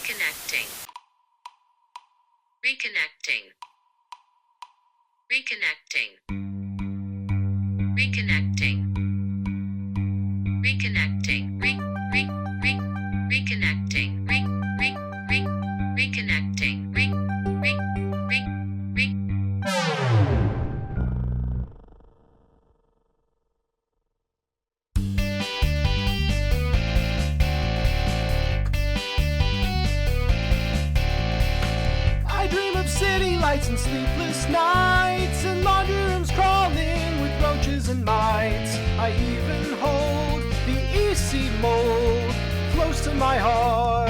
reconnecting, reconnecting, reconnecting, reconnecting, reconnecting, reconnecting, reconnecting, I dream of city lights and sleepless nights and laundry rooms crawling with roaches and mites. I even hold the EC mold close to my heart.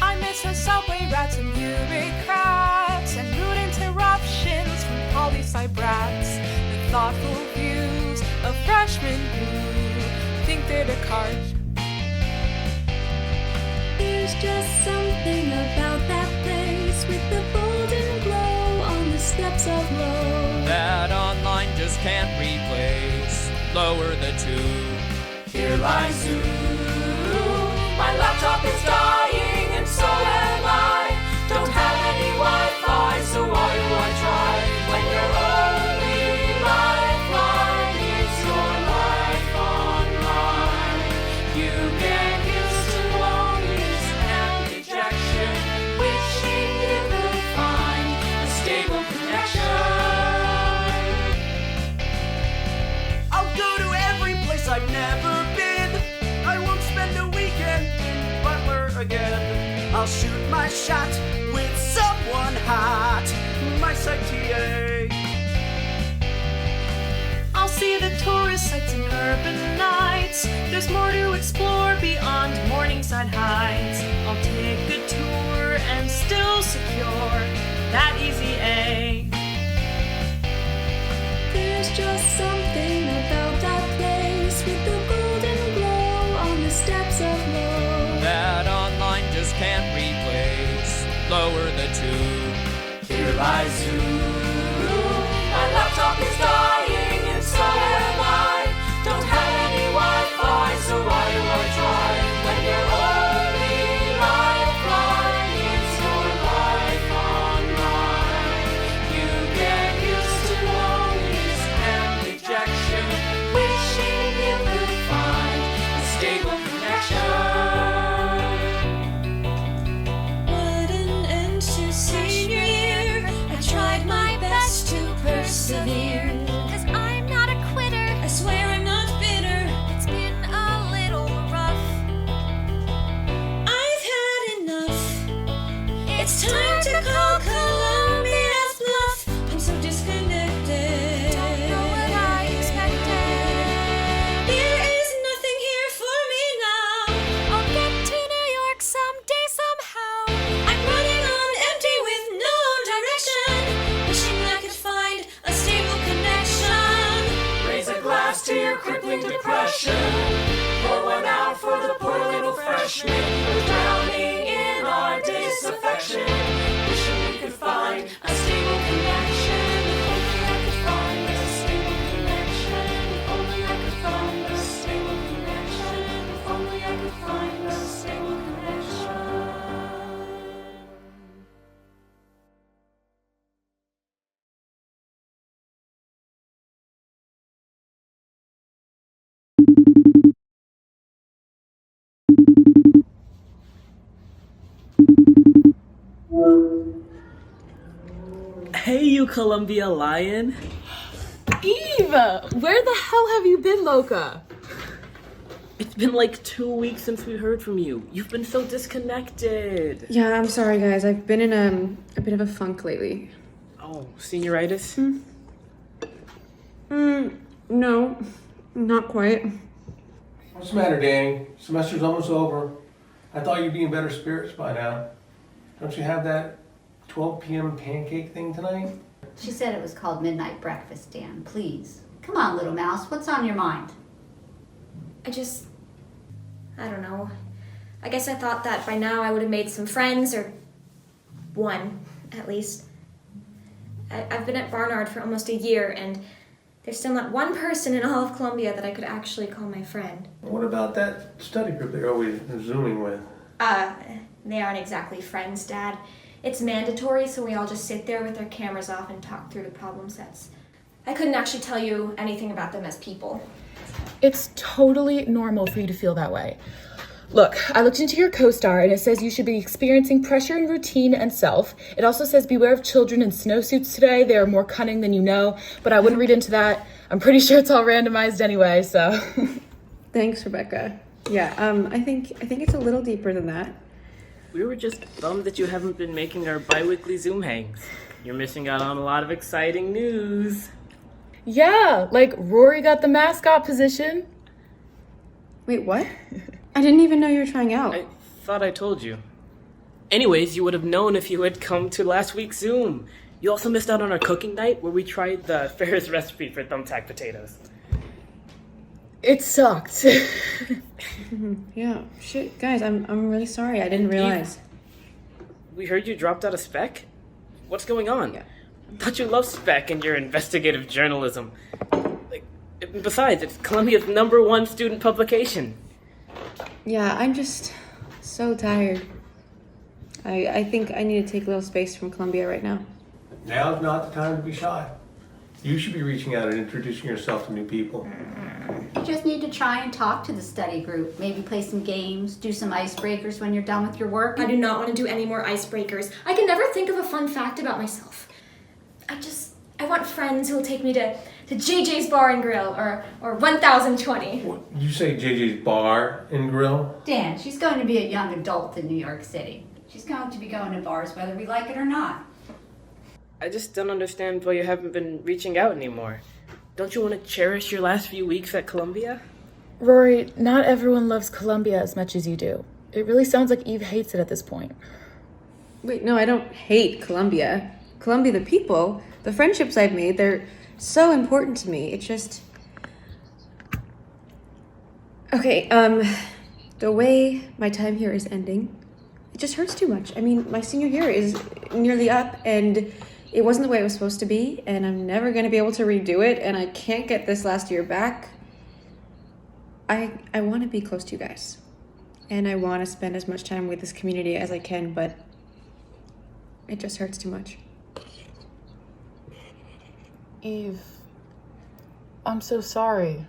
I miss the subway rats and bureaucrats and rude interruptions from poli-sci brats. The thoughtful views of freshmen who think they're Descartes. There's just something about that place with the golden glow on the steps of Low That online just can't replace. Lower the tube. Here lies Zoo. My laptop is dying and so am I. Don't have any Wi-Fi, so why do I try? When your only lifeline is your life online, you get used to loneliness and rejection, wishing you could find a stable connection. I'll go to every place I've never been. I won't spend a weekend in Butler again. I'll shoot my shot with someone hot, my site TA. I'll see the tourist sites and urban nights. There's more to explore beyond Morningside Heights. I'll take a tour and still secure that easy A. There's just something about that place with the golden glow on the steps of Low That online just can't replace. Lower the tube. Here lies Zoo. My laptop is dying and so am I. Don't have any Wi-Fi, so why do I try? When your only lifeline is your life online, you get used to loneliness and rejection, wishing you could find a stable connection. What an end to senior year. I tried my best to persevere. 'Cause I'm not a quitter. I swear I'm not bitter. It's been a little rough. I've had enough. It's time to call Columbia's bluff. I'm so disconnected. Don't know what I expected. There is nothing here for me now. I'll get to New York someday somehow. I'm running on empty with no direction. Wishing I could find a stable connection. Raise a glass to your crippling depression. Pour one out for the poor little freshman who's drowning in our disaffection. Wishing we could find a stable connection. If only I could find a stable connection. If only I could find a stable connection. If only I could find a stable connection. Hey, you Columbia Lion. Eva, where the hell have you been, Loca? It's been like 2 weeks since we heard from you. You've been so disconnected. Yeah, I'm sorry, guys. I've been in a bit of a funk lately. Oh, senioritis? No, not quite. What's the matter, Dani? Semester's almost over. I thought you'd be in better spirits by now. Don't you have that 12 p.m. pancake thing tonight? She said it was called midnight breakfast, Dan. Please. Come on, little mouse. What's on your mind? I don't know. I guess I thought that by now I would have made some friends, or one, at least. I've been at Barnard for almost a year, and there's still not one person in all of Columbia that I could actually call my friend. What about that study group they're always Zooming with? They aren't exactly friends, Dad. It's mandatory, so we all just sit there with our cameras off and talk through the problem sets. I couldn't actually tell you anything about them as people. It's totally normal for you to feel that way. Look, I looked into your co-star and it says you should be experiencing pressure in routine and self. It also says beware of children in snowsuits today. They are more cunning than you know, but I wouldn't read into that. I'm pretty sure it's all randomized anyway, so. Thanks, Rebecca. Yeah, I think it's a little deeper than that. We were just bummed that you haven't been making our bi-weekly Zoom hangs. You're missing out on a lot of exciting news. Yeah, like Rory got the mascot position. Wait, what? I didn't even know you were trying out. I thought I told you. Anyways, you would have known if you had come to last week's Zoom. You also missed out on our cooking night where we tried the Ferris recipe for thumbtack potatoes. It sucked. Yeah, shit, guys, I'm really sorry. I didn't realize. We heard you dropped out of spec? What's going on? Yeah. I thought you loved spec and your investigative journalism. Besides, it's Columbia's #1 student publication. Yeah, I'm just so tired. I think I need to take a little space from Columbia right now. Now's not the time to be shy. You should be reaching out and introducing yourself to new people. You just need to try and talk to the study group. Maybe play some games, do some icebreakers when you're done with your work. I do not want to do any more icebreakers. I can never think of a fun fact about myself. I want friends who will take me to JJ's Bar and Grill or 1020. You say JJ's Bar and Grill? Dan, she's going to be a young adult in New York City. She's going to be going to bars whether we like it or not. I just don't understand why you haven't been reaching out anymore. Don't you want to cherish your last few weeks at Columbia? Rory, not everyone loves Columbia as much as you do. It really sounds like Eve hates it at this point. Wait, no, I don't hate Columbia. Columbia, the people, the friendships I've made, they're so important to me. It's just... Okay, the way my time here is ending, it just hurts too much. I mean, my senior year is nearly up, and it wasn't the way it was supposed to be, and I'm never going to be able to redo it, and I can't get this last year back. I want to be close to you guys, and I want to spend as much time with this community as I can, but it just hurts too much. Eve, I'm so sorry.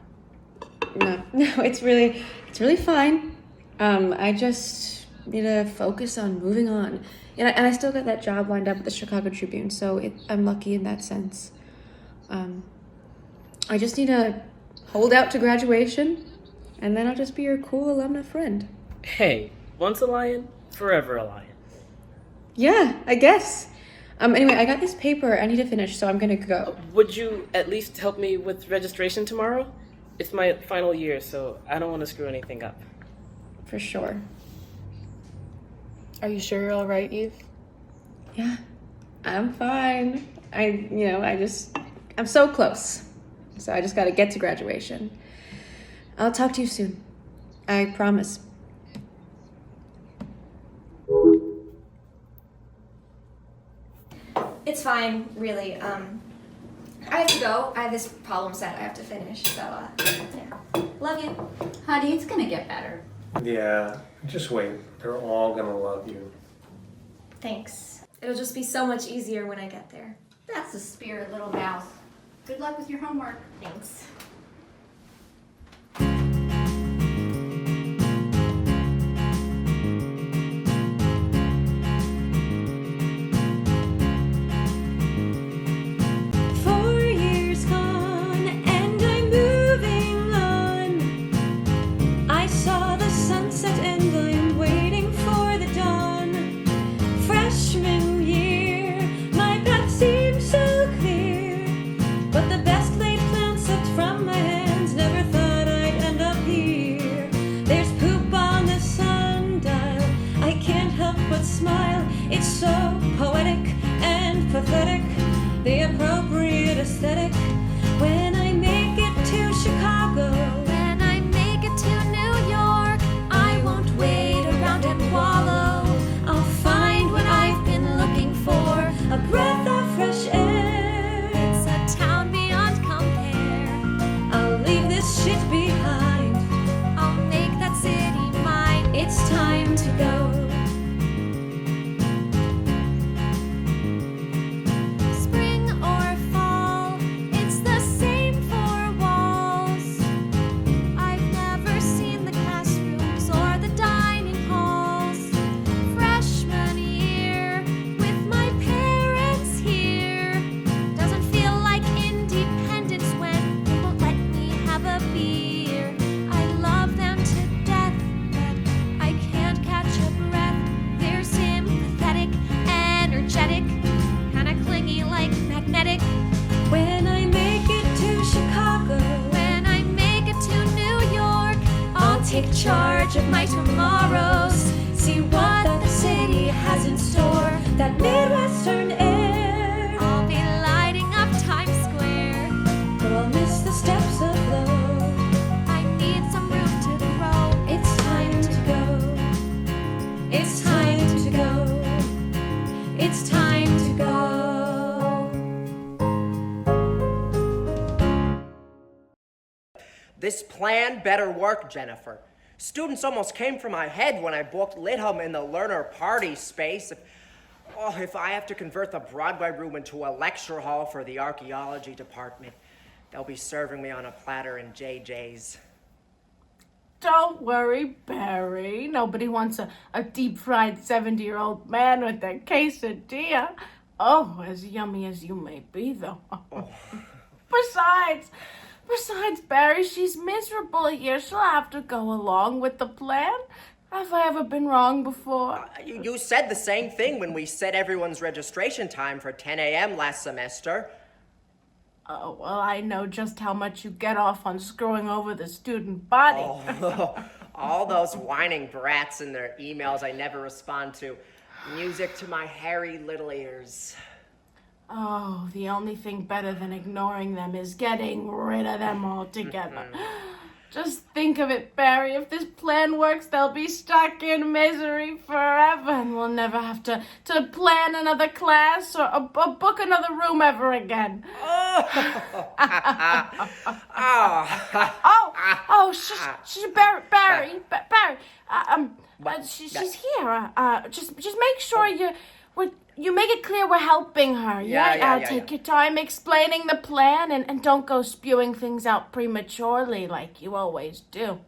No, it's really fine. I just need to focus on moving on. And I still got that job lined up at the Chicago Tribune, so I'm lucky in that sense. I just need to hold out to graduation, and then I'll just be your cool alumna friend. Hey, once a lion, forever a lion. Yeah, I guess. Anyway, I got this paper I need to finish, so I'm gonna go. Would you at least help me with registration tomorrow? It's my final year, so I don't want to screw anything up. For sure. Are you sure you're all right, Eve? Yeah, I'm fine. I'm so close. So I just gotta get to graduation. I'll talk to you soon. I promise. It's fine, really. I have to go. I have this problem set I have to finish, so, yeah. Love you. Honey, it's gonna get better. Yeah, just wait. They're all gonna love you. Thanks. It'll just be so much easier when I get there. That's the spirit, little mouse. Good luck with your homework. Thanks. Smile, it's so poetic and pathetic, the appropriate aesthetic. When I make it to Chicago, when I make it to New York, I won't wait around and wallow. I'll find what I've been looking for, a breath of fresh air. It's a town beyond compare. I'll leave this shit behind. I'll make that city mine. It's time to go. charge of my tomorrows. See what the city has in store. That Midwestern air. I'll be lighting up Times Square, but I'll miss the steps of love. I need some room to grow. It's time to go. It's time to go. It's time to go. This plan better work, Jennifer. Students almost came from my head when I booked Lidham in the learner party space. If I have to convert the Broadway room into a lecture hall for the archaeology department, they'll be serving me on a platter in JJ's. Don't worry, Barry. Nobody wants a deep-fried 70-year-old man with a quesadilla. Oh, as yummy as you may be, though. Oh. Besides, Barry, she's miserable here. She'll have to go along with the plan. Have I ever been wrong before? You said the same thing when we set everyone's registration time for 10 a.m. last semester. Oh, well, I know just how much you get off on screwing over the student body. Oh, all those whining brats in their emails I never respond to. Music to my hairy little ears. Oh, the only thing better than ignoring them is getting rid of them altogether. Just think of it, Barry. If this plan works, they'll be stuck in misery forever, and we'll never have to plan another class or book another room ever again. Shush, Barry. She's here. Just make sure you make it clear we're helping her. Take your time explaining the plan and don't go spewing things out prematurely like you always do.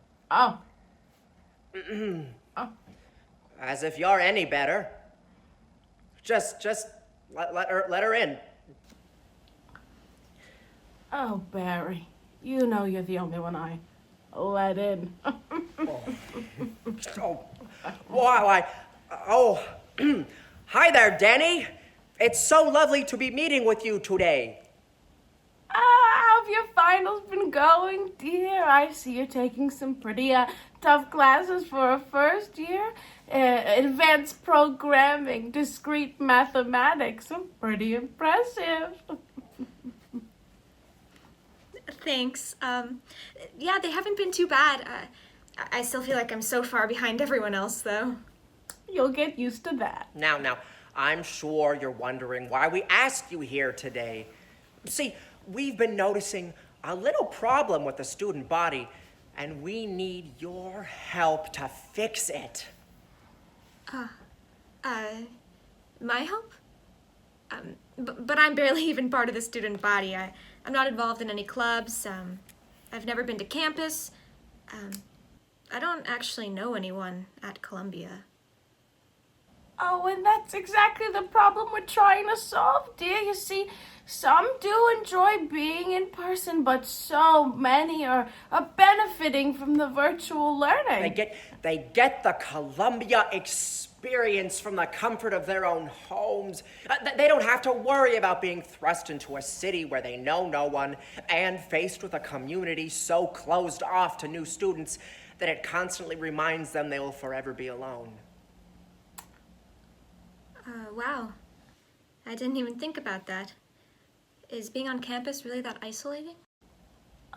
As if you're any better. Just let her in. Oh, Barry, you know you're the only one I let in. Hi there, Dani. It's so lovely to be meeting with you today. How have your finals been going, dear? I see you're taking some pretty tough classes for a first year. Advanced programming, discrete mathematics. Pretty impressive. Thanks. Yeah, they haven't been too bad. I still feel like I'm so far behind everyone else, though. You'll get used to that. Now, I'm sure you're wondering why we asked you here today. See, we've been noticing a little problem with the student body, and we need your help to fix it. My help? But I'm barely even part of the student body. I'm not involved in any clubs. I've never been to campus. I don't actually know anyone at Columbia. Oh, and that's exactly the problem we're trying to solve, dear. You see, some do enjoy being in person, but so many are benefiting from the virtual learning. They get the Columbia experience from the comfort of their own homes. They don't have to worry about being thrust into a city where they know no one and faced with a community so closed off to new students that it constantly reminds them they will forever be alone. Wow. I didn't even think about that. Is being on campus really that isolating?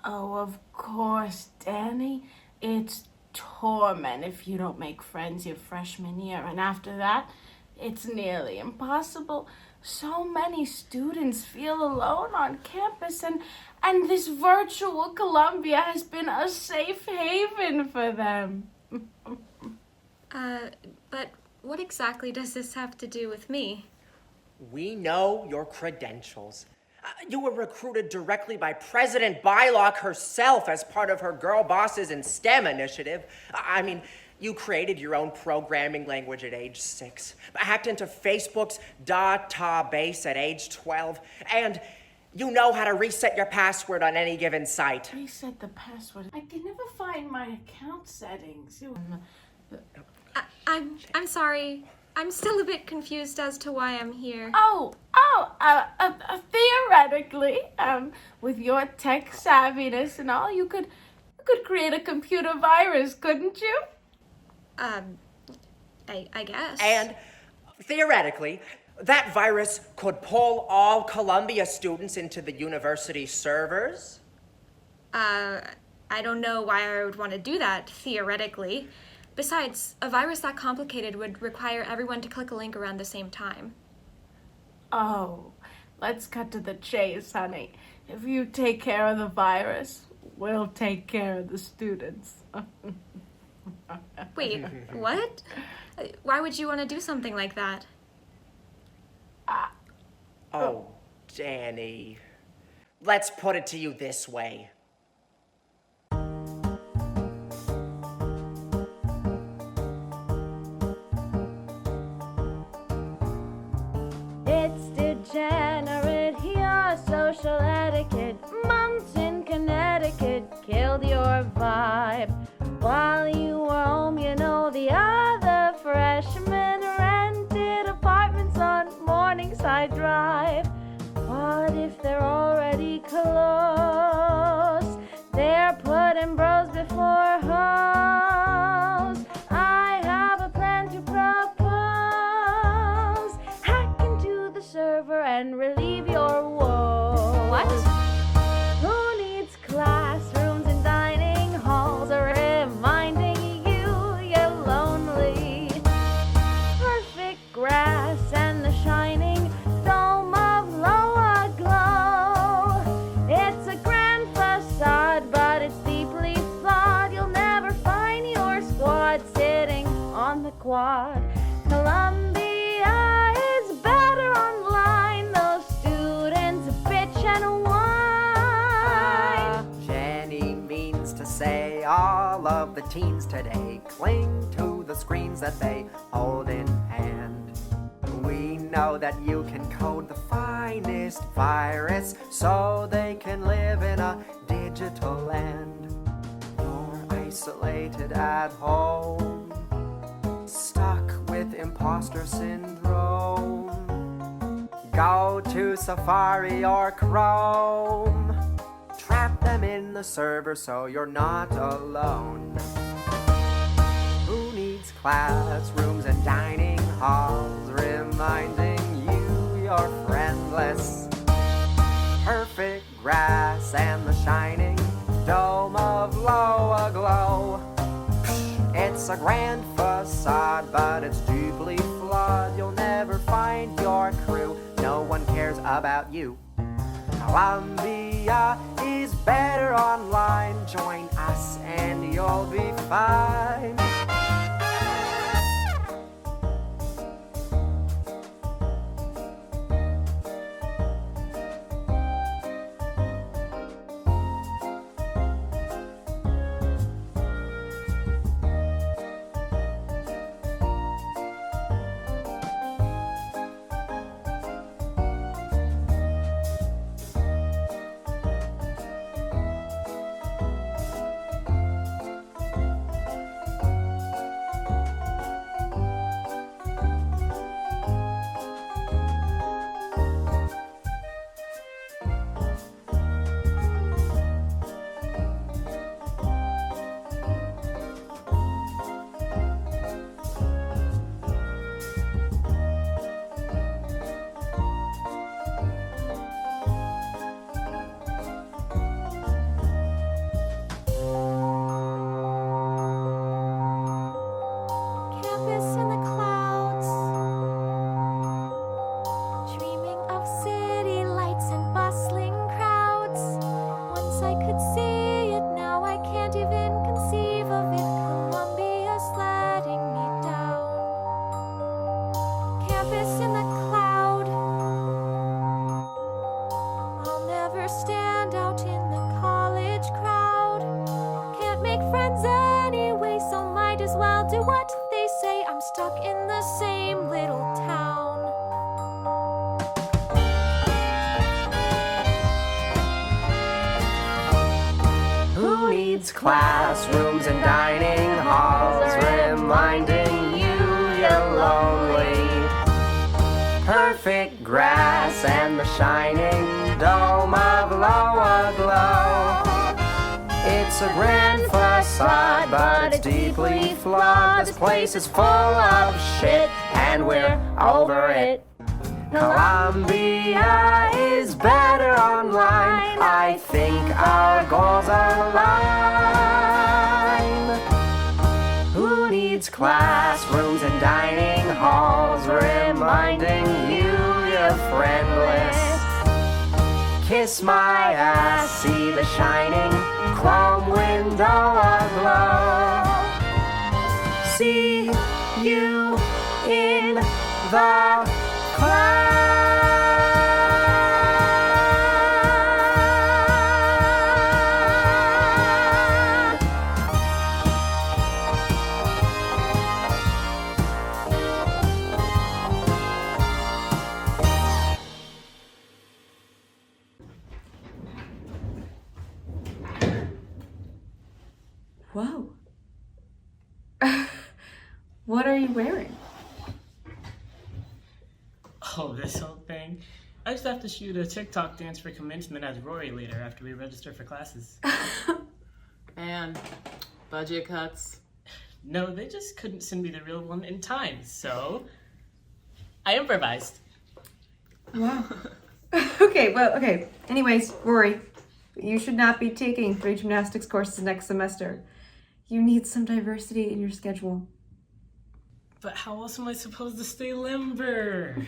Oh, of course, Dani. It's torment if you don't make friends your freshman year, and after that, it's nearly impossible. So many students feel alone on campus, and this virtual Columbia has been a safe haven for them. But what exactly does this have to do with me? We know your credentials. You were recruited directly by President Bylock herself as part of her Girl Bosses in STEM initiative. I mean, you created your own programming language at age 6, hacked into Facebook's database at age 12, and you know how to reset your password on any given site. Reset the password? I can never find my account settings. I'm sorry. I'm still a bit confused as to why I'm here. Theoretically, with your tech savviness and all, you could You could create a computer virus, couldn't you? I guess. And theoretically, that virus could pull all Columbia students into the university servers. I don't know why I would want to do that, theoretically. Besides, a virus that complicated would require everyone to click a link around the same time. Oh, let's cut to the chase, honey. If you take care of the virus, we'll take care of the students. Wait, what? Why would you want to do something like that? Oh, Dani. Let's put it to you this way. It's degenerate here, social etiquette. Months in Connecticut killed your vibe. While you were home, you know the other freshmen rented apartments on Morningside Drive. What if they're already close? They're putting bros before hoes. I have a plan to propose. Hack into the server and relieve your woes. What? Who needs classrooms and dining halls reminding you you're lonely? Perfect grass and the shining dome of lower glow. It's a grand facade, but it's deeply flawed. You'll never find your squad sitting on the quad. Columbia is better online. Those students bitch and whine. Jenny means to say all of the teens today cling to the screens that they hold in hand. We know that you can code the finest virus so they can live in a digital land. You're isolated at home, stuck with imposter syndrome. Go to Safari or Chrome. Trap them in the server so you're not alone. Who needs classrooms and dining halls reminding you you're friendless? Perfect grass and the shining dome of low aglow. It's a grand facade, but it's deeply flawed. You'll never find your crew. No one cares about you. Columbia is better online. Join us and you'll be fine. Classrooms and dining halls reminding you you're lonely. Perfect grass and the shining dome of lower glow. It's It's a grand facade, but it's deeply flawed. This place is full of shit, and we're over it. Columbia is better online. I think our goals align. Who needs classrooms and dining halls reminding you you're friendless? Kiss my ass, see the shining chrome window aglow. See you in the cloud. Whoa. What are you wearing? Oh, this whole thing? I just have to shoot a TikTok dance for commencement as Rory later after we register for classes. And budget cuts. No, they just couldn't send me the real one in time, so I improvised. Wow. Okay. Anyways, Rory, you should not be taking 3 gymnastics courses next semester. You need some diversity in your schedule. But how else am I supposed to stay limber?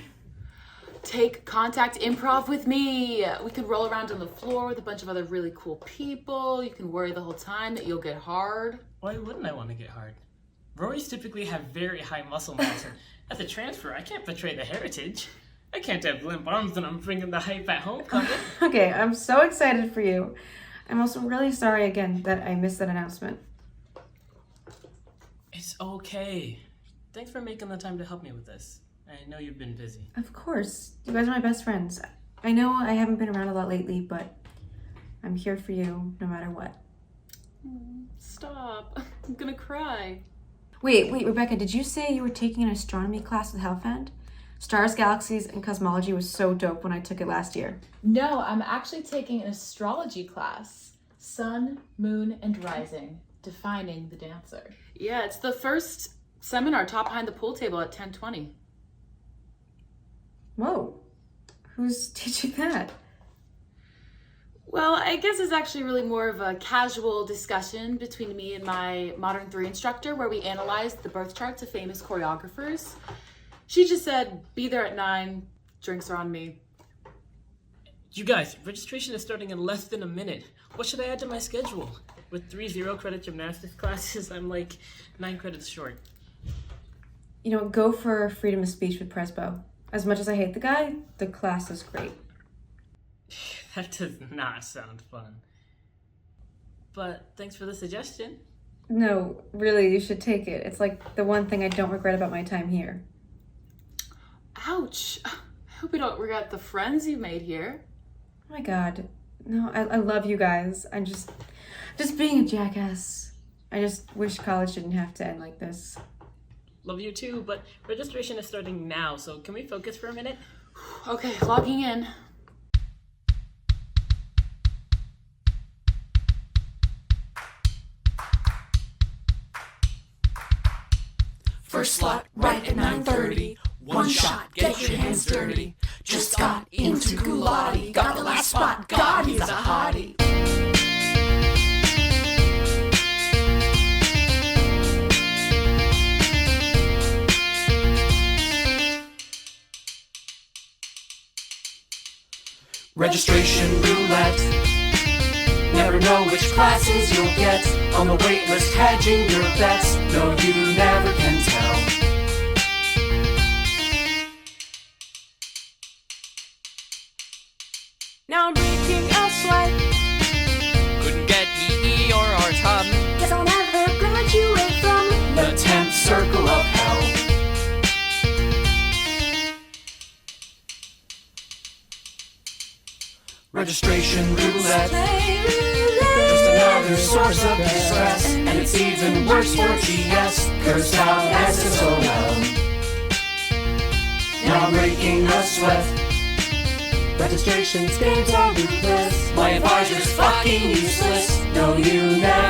Take contact improv with me. We could roll around on the floor with a bunch of other really cool people. You can worry the whole time that you'll get hard. Why wouldn't I want to get hard? Rories typically have very high muscle mass, and as a transfer, I can't betray the heritage. I can't have limp arms when I'm bringing the hype at homecoming. Okay, I'm so excited for you. I'm also really sorry again that I missed that announcement. It's okay. Thanks for making the time to help me with this. I know you've been busy. Of course. You guys are my best friends. I know I haven't been around a lot lately, but I'm here for you no matter what. Stop. I'm gonna cry. Wait, Rebecca, did you say you were taking an astronomy class with Halfand? Stars, galaxies, and cosmology was so dope when I took it last year. No, I'm actually taking an astrology class. Sun, moon, and rising. Defining the dancer. Yeah, it's the first seminar taught behind the pool table at 10:20. Whoa. Who's teaching that? Well, I guess it's actually really more of a casual discussion between me and my Modern 3 instructor where we analyzed the birth charts of famous choreographers. She just said, be there at 9, drinks are on me. You guys, registration is starting in less than a minute. What should I add to my schedule? With 3 0-credit gymnastics classes, I'm like 9 credits short. You know, go for freedom of speech with Presbo. As much as I hate the guy, the class is great. That does not sound fun. But thanks for the suggestion. No, really, you should take it. It's like the one thing I don't regret about my time here. Ouch. I hope you don't regret the friends you made here. Oh my god. No, I love you guys. I'm just being a jackass. I just wish college didn't have to end like this. Love you too, but registration is starting now, so can we focus for a minute? Okay, logging in. First slot, right at 9:30. One shot, get your hands dirty. Just got into Gulati. Got the last spot, God, he's a hottie. Registration roulette. Never know which classes you'll get. On the wait list, hedging your bets. No, you never can tell. Now I'm breaking a sweat. Couldn't get PE or RTUM. Guess I'll never graduate from The 10th circle of hell. Registration roulette. Just another source of distress. And it's even worse for GS. Cursed out SSOL. Now I'm breaking a sweat. Registration schemes are ruthless. My advisor's fucking useless. No, you never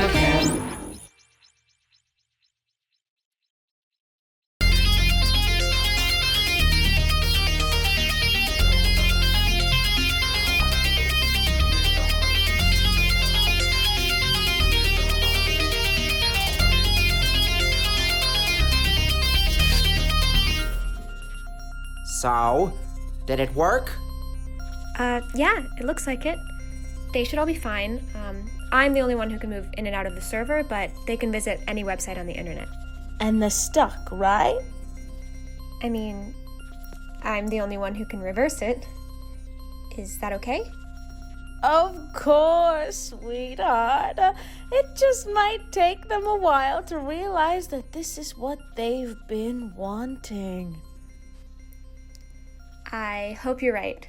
So, did it work? Yeah, it looks like it. They should all be fine. I'm the only one who can move in and out of the server, but they can visit any website on the internet. And they're stuck, right? I mean, I'm the only one who can reverse it. Is that okay? Of course, sweetheart. It just might take them a while to realize that this is what they've been wanting. I hope you're right.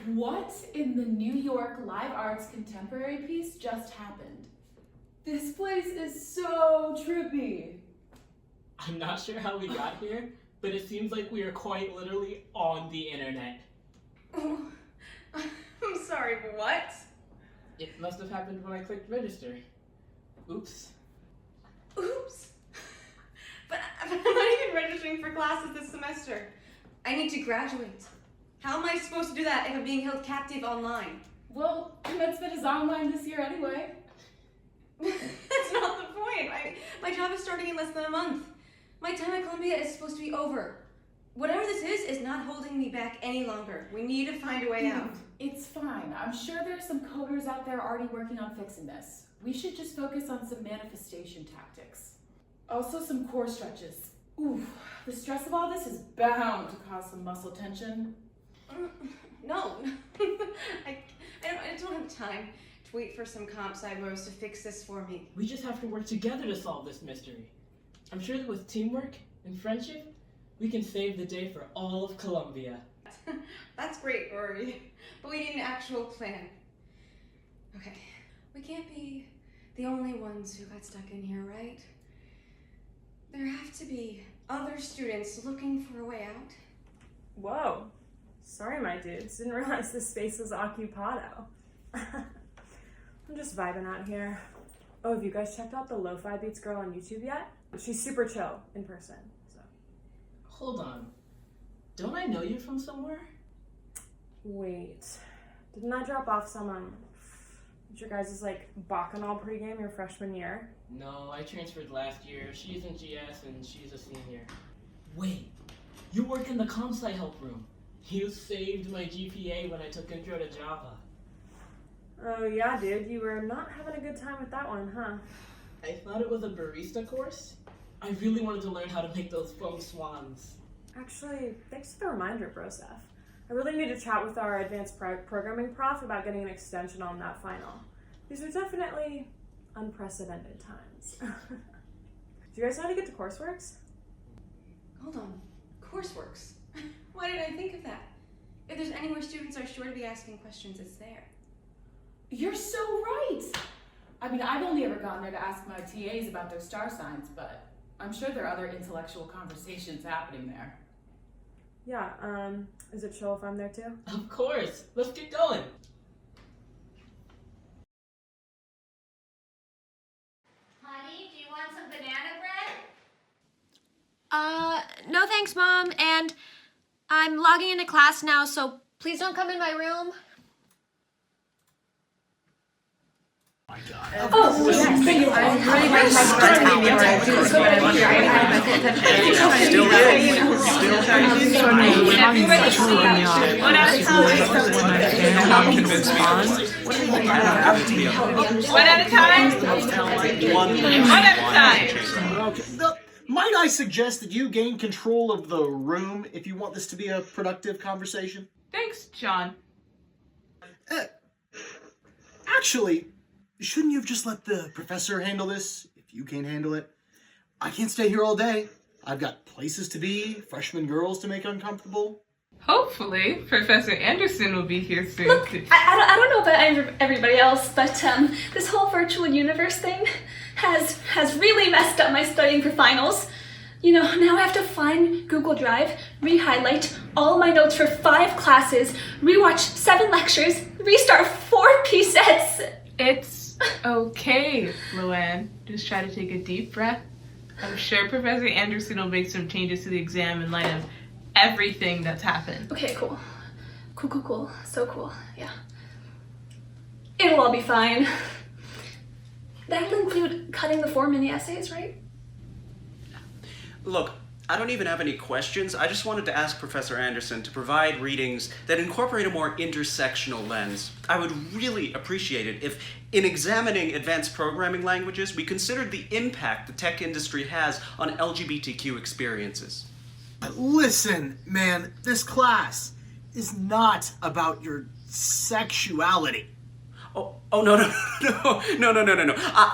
What in the New York Live Arts contemporary piece just happened? This place is so trippy. I'm not sure how we got here, but it seems like we are quite literally on the internet. Oh, I'm sorry, but what? It must have happened when I clicked register. Oops. Oops. But I'm not even registering for classes this semester. I need to graduate. How am I supposed to do that if I'm being held captive online? Well, commencement is online this year anyway. That's not the point. My job is starting in less than a month. My time at Columbia is supposed to be over. Whatever this is not holding me back any longer. We need to find a way out. It's fine. I'm sure there's some coders out there already working on fixing this. We should just focus on some manifestation tactics. Also some core stretches. Ooh, the stress of all this is bound to cause some muscle tension. No. I don't have time to wait for some comp cybros to fix this for me. We just have to work together to solve this mystery. I'm sure that with teamwork and friendship, we can save the day for all of Columbia. That's great, Rory. But we need an actual plan. Okay, we can't be the only ones who got stuck in here, right? There have to be other students looking for a way out. Whoa. Sorry, my dudes. Didn't realize this space was occupado. I'm just vibing out here. Oh, have you guys checked out the Lo-Fi Beats girl on YouTube yet? She's super chill in person, so. Hold on. Don't I know you from somewhere? Wait. Didn't I drop off some, your guys' like Bacchanal pregame your freshman year? No, I transferred last year. She's in GS and she's a senior. Wait, you work in the comp-sci help room. You saved my GPA when I took Intro to Java. Oh yeah, dude, you were not having a good time with that one, huh? I thought it was a barista course. I really wanted to learn how to make those foam swans. Actually, thanks for the reminder, Broseph. I really need to chat with our advanced programming prof about getting an extension on that final. These are definitely unprecedented times. Do you guys know how to get to Courseworks? Hold on. Courseworks? Why did I think of that? If there's anywhere students are sure to be asking questions, it's there. You're so right! I mean, I've only ever gone there to ask my TAs about their star signs, but I'm sure there are other intellectual conversations happening there. Yeah, is it chill if I'm there too? Of course! Let's get going! Honey, do you want some banana bread? No thanks, Mom, and I'm logging into class now, so please don't come in my room. Oh, yes. One at a time. Might I suggest that you gain control of the room if you want this to be a productive conversation? Thanks, John. Actually, shouldn't you have just let the professor handle this if you can't handle it? I can't stay here all day. I've got places to be, freshman girls to make uncomfortable. Hopefully, Professor Anderson will be here soon. Look, I don't know about everybody else, but this whole virtual universe thing has really messed up my studying for finals. You know, now I have to find Google Drive, re-highlight all my notes for 5 classes, rewatch 7 lectures, restart 4 P-sets. It's okay, Luann. Just try to take a deep breath. I'm sure Professor Anderson will make some changes to the exam in light of everything that's happened. Okay, cool. Cool. So cool, yeah. It'll all be fine. That'll include cutting the 4 mini essays, right? Look, I don't even have any questions. I just wanted to ask Professor Anderson to provide readings that incorporate a more intersectional lens. I would really appreciate it if, in examining advanced programming languages, we considered the impact the tech industry has on LGBTQ experiences. Listen, man, this class is not about your sexuality. Oh, no.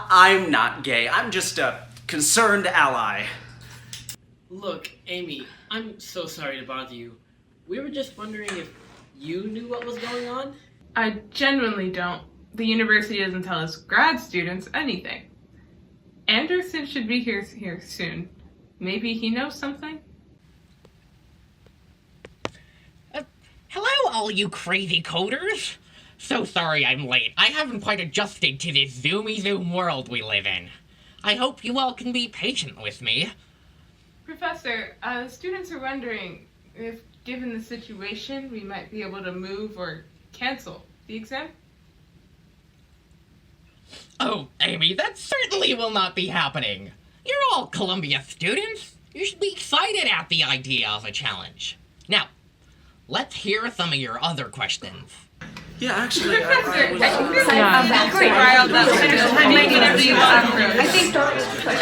I'm not gay. I'm just a concerned ally. Look, Amy, I'm so sorry to bother you. We were just wondering if you knew what was going on? I genuinely don't. The university doesn't tell us grad students anything. Anderson should be here soon. Maybe he knows something? Hello, all you crazy coders. So sorry I'm late. I haven't quite adjusted to this Zoom world we live in. I hope you all can be patient with me. Professor, students are wondering if, given the situation, we might be able to move or cancel the exam? Oh, Amy, that certainly will not be happening. You're all Columbia students. You should be excited at the idea of a challenge. Now, let's hear some of your other questions. Yeah, actually, I think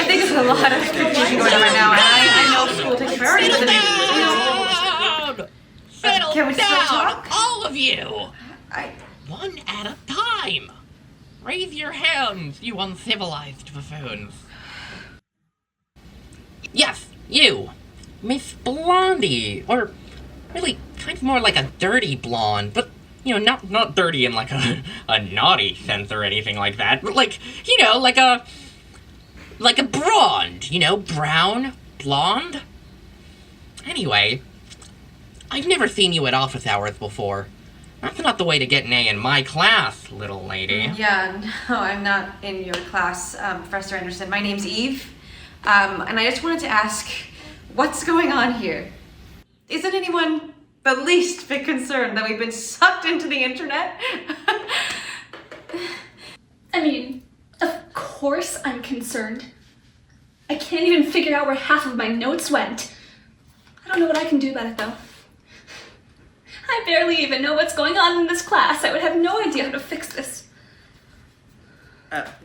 there's a lot of confusion going on right now, and I know school takes priority, but Settle can we still down, talk? all of you. One at a time. Raise your hands, you uncivilized buffoons. Yes, you, Miss Blondie, or really kind of more like a dirty blonde, but you know, not dirty in like a naughty sense or anything like that, but like, you know, like a blonde, you know, brown, blonde. Anyway, I've never seen you at office hours before. That's not the way to get an A in my class, little lady. Yeah, no, I'm not in your class, Professor Anderson. My name's Eve, and I just wanted to ask, what's going on here? Isn't anyone the least bit concerned that we've been sucked into the internet? I mean, of course I'm concerned. I can't even figure out where half of my notes went. I don't know what I can do about it, though. I barely even know what's going on in this class. I would have no idea how to fix this.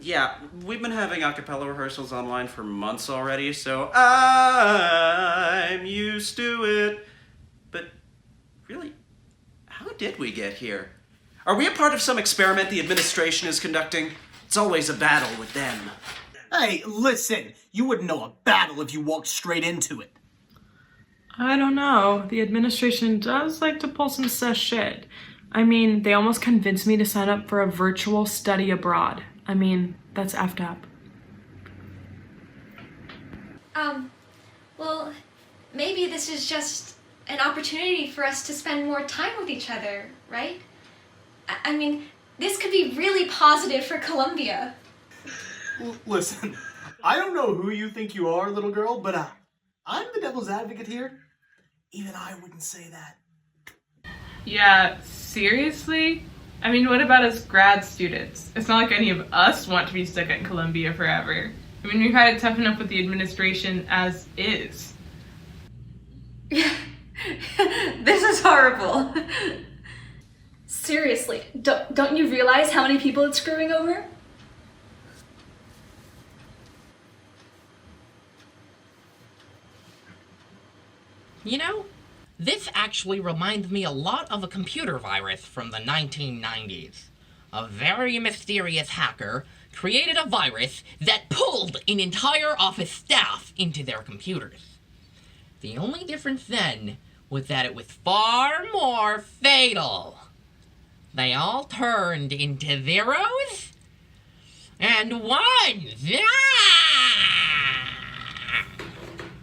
Yeah, we've been having a cappella rehearsals online for months already, so I'm used to it. But really, how did we get here? Are we a part of some experiment the administration is conducting? It's always a battle with them. Hey, listen, you wouldn't know a battle if you walked straight into it. I don't know. The administration does like to pull some sus shit. I mean, they almost convinced me to sign up for a virtual study abroad. I mean, that's effed up. Well, maybe this is just an opportunity for us to spend more time with each other, right? I mean, this could be really positive for Columbia. Listen, I don't know who you think you are, little girl, but I'm the devil's advocate here. Even I wouldn't say that. Yeah, seriously? I mean, what about us grad students? It's not like any of us want to be stuck at Columbia forever. I mean, we've had it tough enough with the administration as is. This is horrible. Seriously, don't you realize how many people it's screwing over? You know, this actually reminds me a lot of a computer virus from the 1990s. A very mysterious hacker created a virus that pulled an entire office staff into their computers. The only difference then was that it was far more fatal. They all turned into zeros and ones.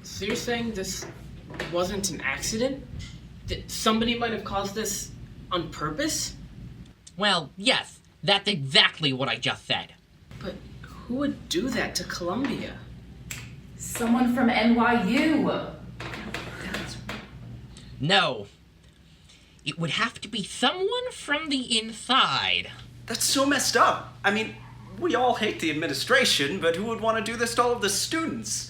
So you're saying this wasn't an accident? That somebody might have caused this on purpose? Well, yes, that's exactly what I just said. But who would do that to Columbia? Someone from NYU. No. It would have to be someone from the inside. That's so messed up. I mean, we all hate the administration, but who would want to do this to all of the students?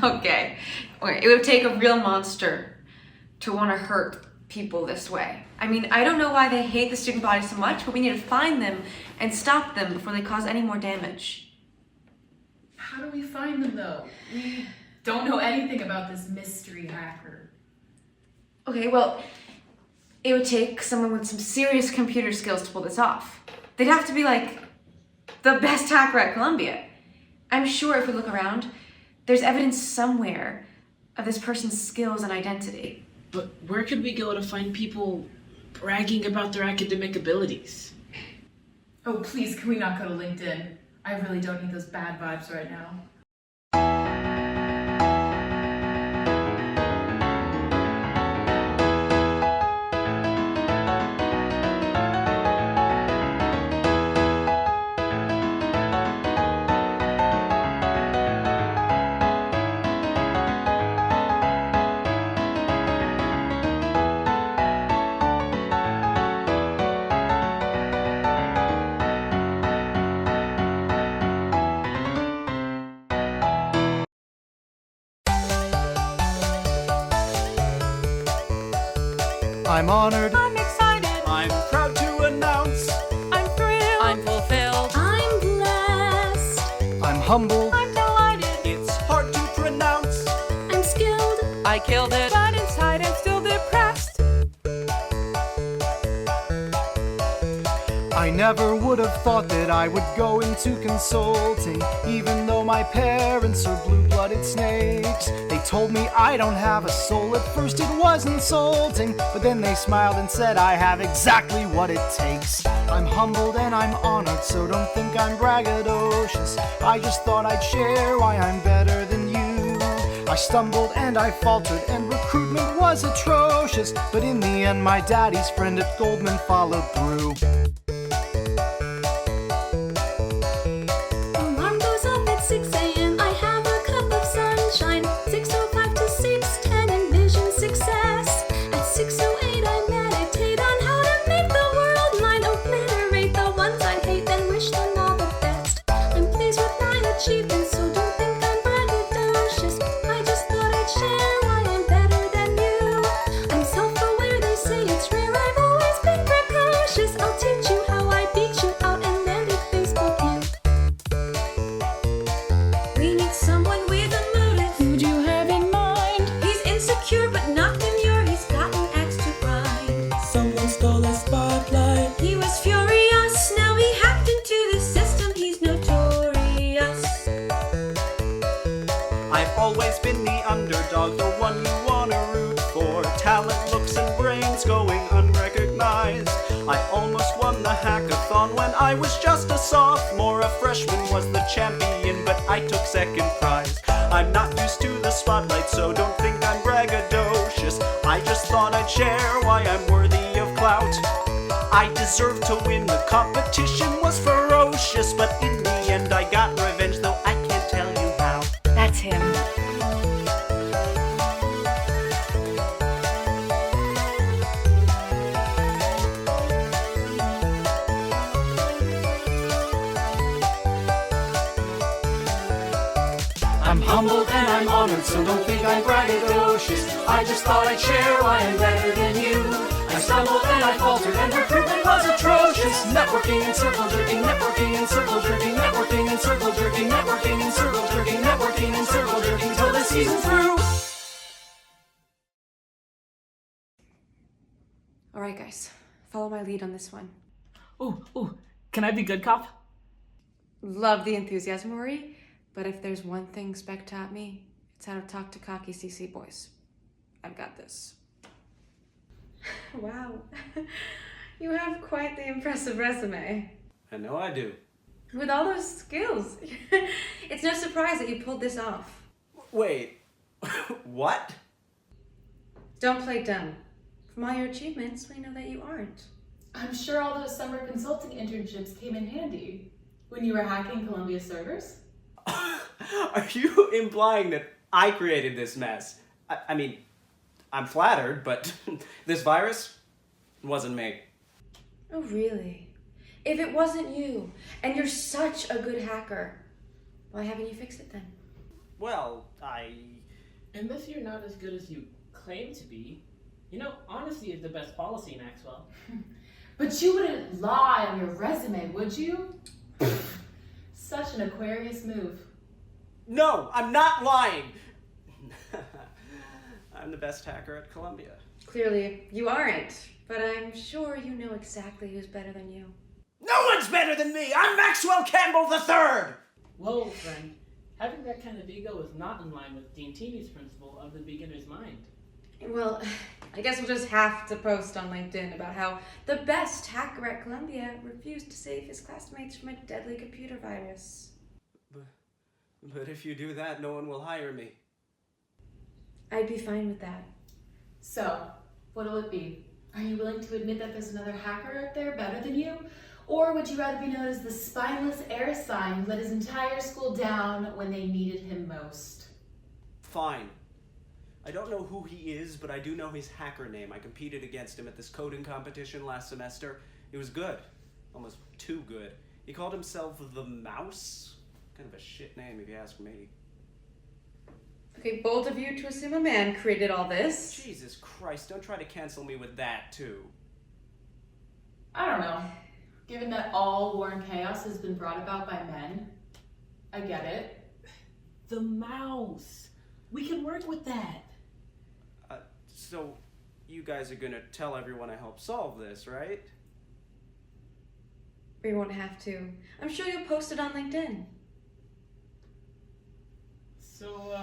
Okay. It would take a real monster to want to hurt people this way. I mean, I don't know why they hate the student body so much, but we need to find them and stop them before they cause any more damage. How do we find them, though? We don't know anything about this mystery hacker. Okay, well, it would take someone with some serious computer skills to pull this off. They'd have to be like the best hacker at Columbia. I'm sure if we look around, there's evidence somewhere of this person's skills and identity. But where could we go to find people bragging about their academic abilities? Oh, please, can we not go to LinkedIn? I really don't need those bad vibes right now. I'm honored. I'm excited. I'm proud to announce. I'm thrilled. I'm fulfilled. I'm blessed. I'm humble. I'm delighted. It's hard to pronounce. I'm skilled. I killed it. But inside I'm still depressed. I never would have thought that I would go into consulting, even though my parents are blue-blooded snakes. They told me I don't have a soul. At first it was insulting, but then they smiled and said I have exactly what it takes. I'm humbled and I'm honored, so don't think I'm braggadocious. I just thought I'd share why I'm better than you. I stumbled and I faltered and recruitment was atrocious, but in the end my daddy's friend at Goldman followed through. Alarm goes off at 6 a.m. I have a cup of sunshine. 6:05 to 6:10 envision success. At 6:08 I meditate on how to make the world mine. Obliterate the ones I hate, then wish them all the best. I'm pleased with my achievements, so don't think I'm braggadocious. I just thought I'd share why I'm better than you. I'm self-aware, they say it's rare. I've always been precocious. I'll teach you how I beat you out and then hit Facebook you. We need someone with a motive. Who do you have in mind? He's insecure but not demure. He's got an axe to grind. Someone stole the spotlight. He was furious. Now he hacked into the system. He's notorious. I've always been the underdog, the one you wanna root for. Talent, looks, and brains going unrecognized. I almost won the hackathon when I was just a sophomore. A freshman was the champion, but I took second prize. I'm not used to the spotlight, so don't think I'm braggadocious. I just thought I'd share why I'm worthy of clout. I deserve to win, the competition was ferocious, but in the end I got revenge, though I can't tell you how. That's him. I'm humbled and I'm honored, so don't think I'm braggadocious. I just thought I'd share why I'm better than you. I stumbled and I faltered and recruitment was atrocious. Networking and circle jerking, networking and circle jerking, networking and circle jerking, networking and circle jerking, networking and circle jerking till the season's through. All right, guys, follow my lead on this one. Ooh, can I be good cop? Love the enthusiasm, Rory, but if there's one thing Spec taught me, it's how to talk to cocky CC boys. I've got this. Wow, you have quite the impressive resume. I know I do. With all those skills. It's no surprise that you pulled this off. Wait, what? Don't play dumb. From all your achievements, we know that you aren't. I'm sure all those summer consulting internships came in handy when you were hacking Columbia servers. Are you implying that I created this mess? I mean, I'm flattered, but this virus wasn't me. Oh, really? If it wasn't you, and you're such a good hacker, why haven't you fixed it then? Well, Unless you're not as good as you claim to be. You know, honesty is the best policy, Maxwell. But you wouldn't lie on your resume, would you? Such an Aquarius move. No, I'm not lying! I'm the best hacker at Columbia. Clearly, you aren't, but I'm sure you know exactly who's better than you. No one's better than me! I'm Maxwell Campbell III! Whoa, friend. Having that kind of ego is not in line with Dean Teeney's principle of the beginner's mind. Well, I guess we'll just have to post on LinkedIn about how the best hacker at Columbia refused to save his classmates from a deadly computer virus. But if you do that, no one will hire me. I'd be fine with that. So, what'll it be? Are you willing to admit that there's another hacker out there better than you? Or would you rather be known as the spineless air sign who let his entire school down when they needed him most? Fine. I don't know who he is, but I do know his hacker name. I competed against him at this coding competition last semester. He was good. Almost too good. He called himself the Mouse. Kind of a shit name if you ask me. Okay, bold of you to assume a man created all this. Jesus Christ, don't try to cancel me with that, too. I don't know. Given that all war and chaos has been brought about by men, I get it. The Mouse. We can work with that. So, you guys are gonna tell everyone I helped solve this, right? We won't have to. I'm sure you'll post it on LinkedIn. So,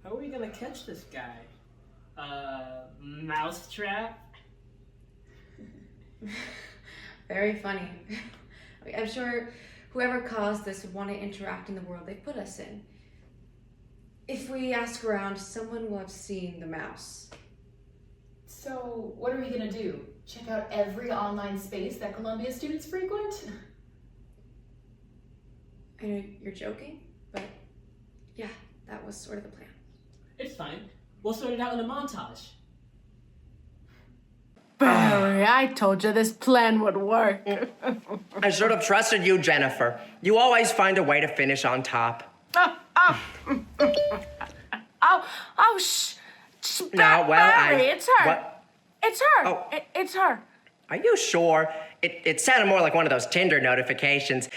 how are we gonna catch this guy? Mousetrap? Very funny. I'm sure whoever caused this would want to interact in the world they put us in. If we ask around, someone will have seen the mouse. So, what are we gonna do? Check out every online space that Columbia students frequent? I know you're joking, but yeah, that was sort of the plan. It's fine. We'll sort it out in a montage. Barry, I told you this plan would work. I should have trusted you, Jennifer. You always find a way to finish on top. Barry, it's her. What? It's her. Oh. It's her. Are you sure? It sounded more like one of those Tinder notifications.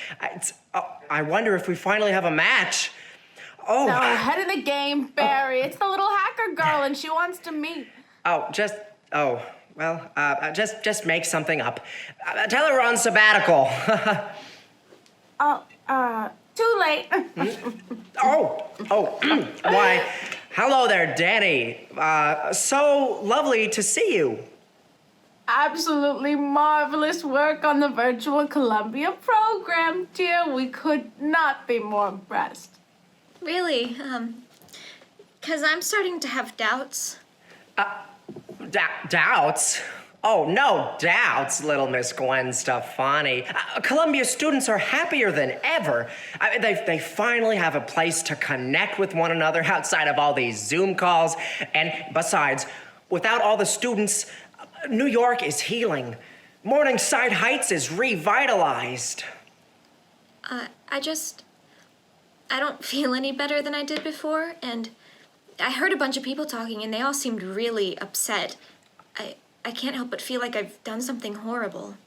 I wonder if we finally have a match. Oh. No, head of the game, Barry. It's the little hacker girl, and she wants to meet. Just make something up. Tell her we're on sabbatical. Too late. Why, hello there, Dani. So lovely to see you. Absolutely marvelous work on the virtual Columbia program, dear. We could not be more impressed. Really? 'Cause I'm starting to have doubts. Doubts? Oh, no doubts, little Miss Gwen Stefani. Columbia students are happier than ever. They finally have a place to connect with one another outside of all these Zoom calls. And besides, without all the students, New York is healing. Morningside Heights is revitalized. I don't feel any better than I did before, and I heard a bunch of people talking, and they all seemed really upset. I can't help but feel like I've done something horrible.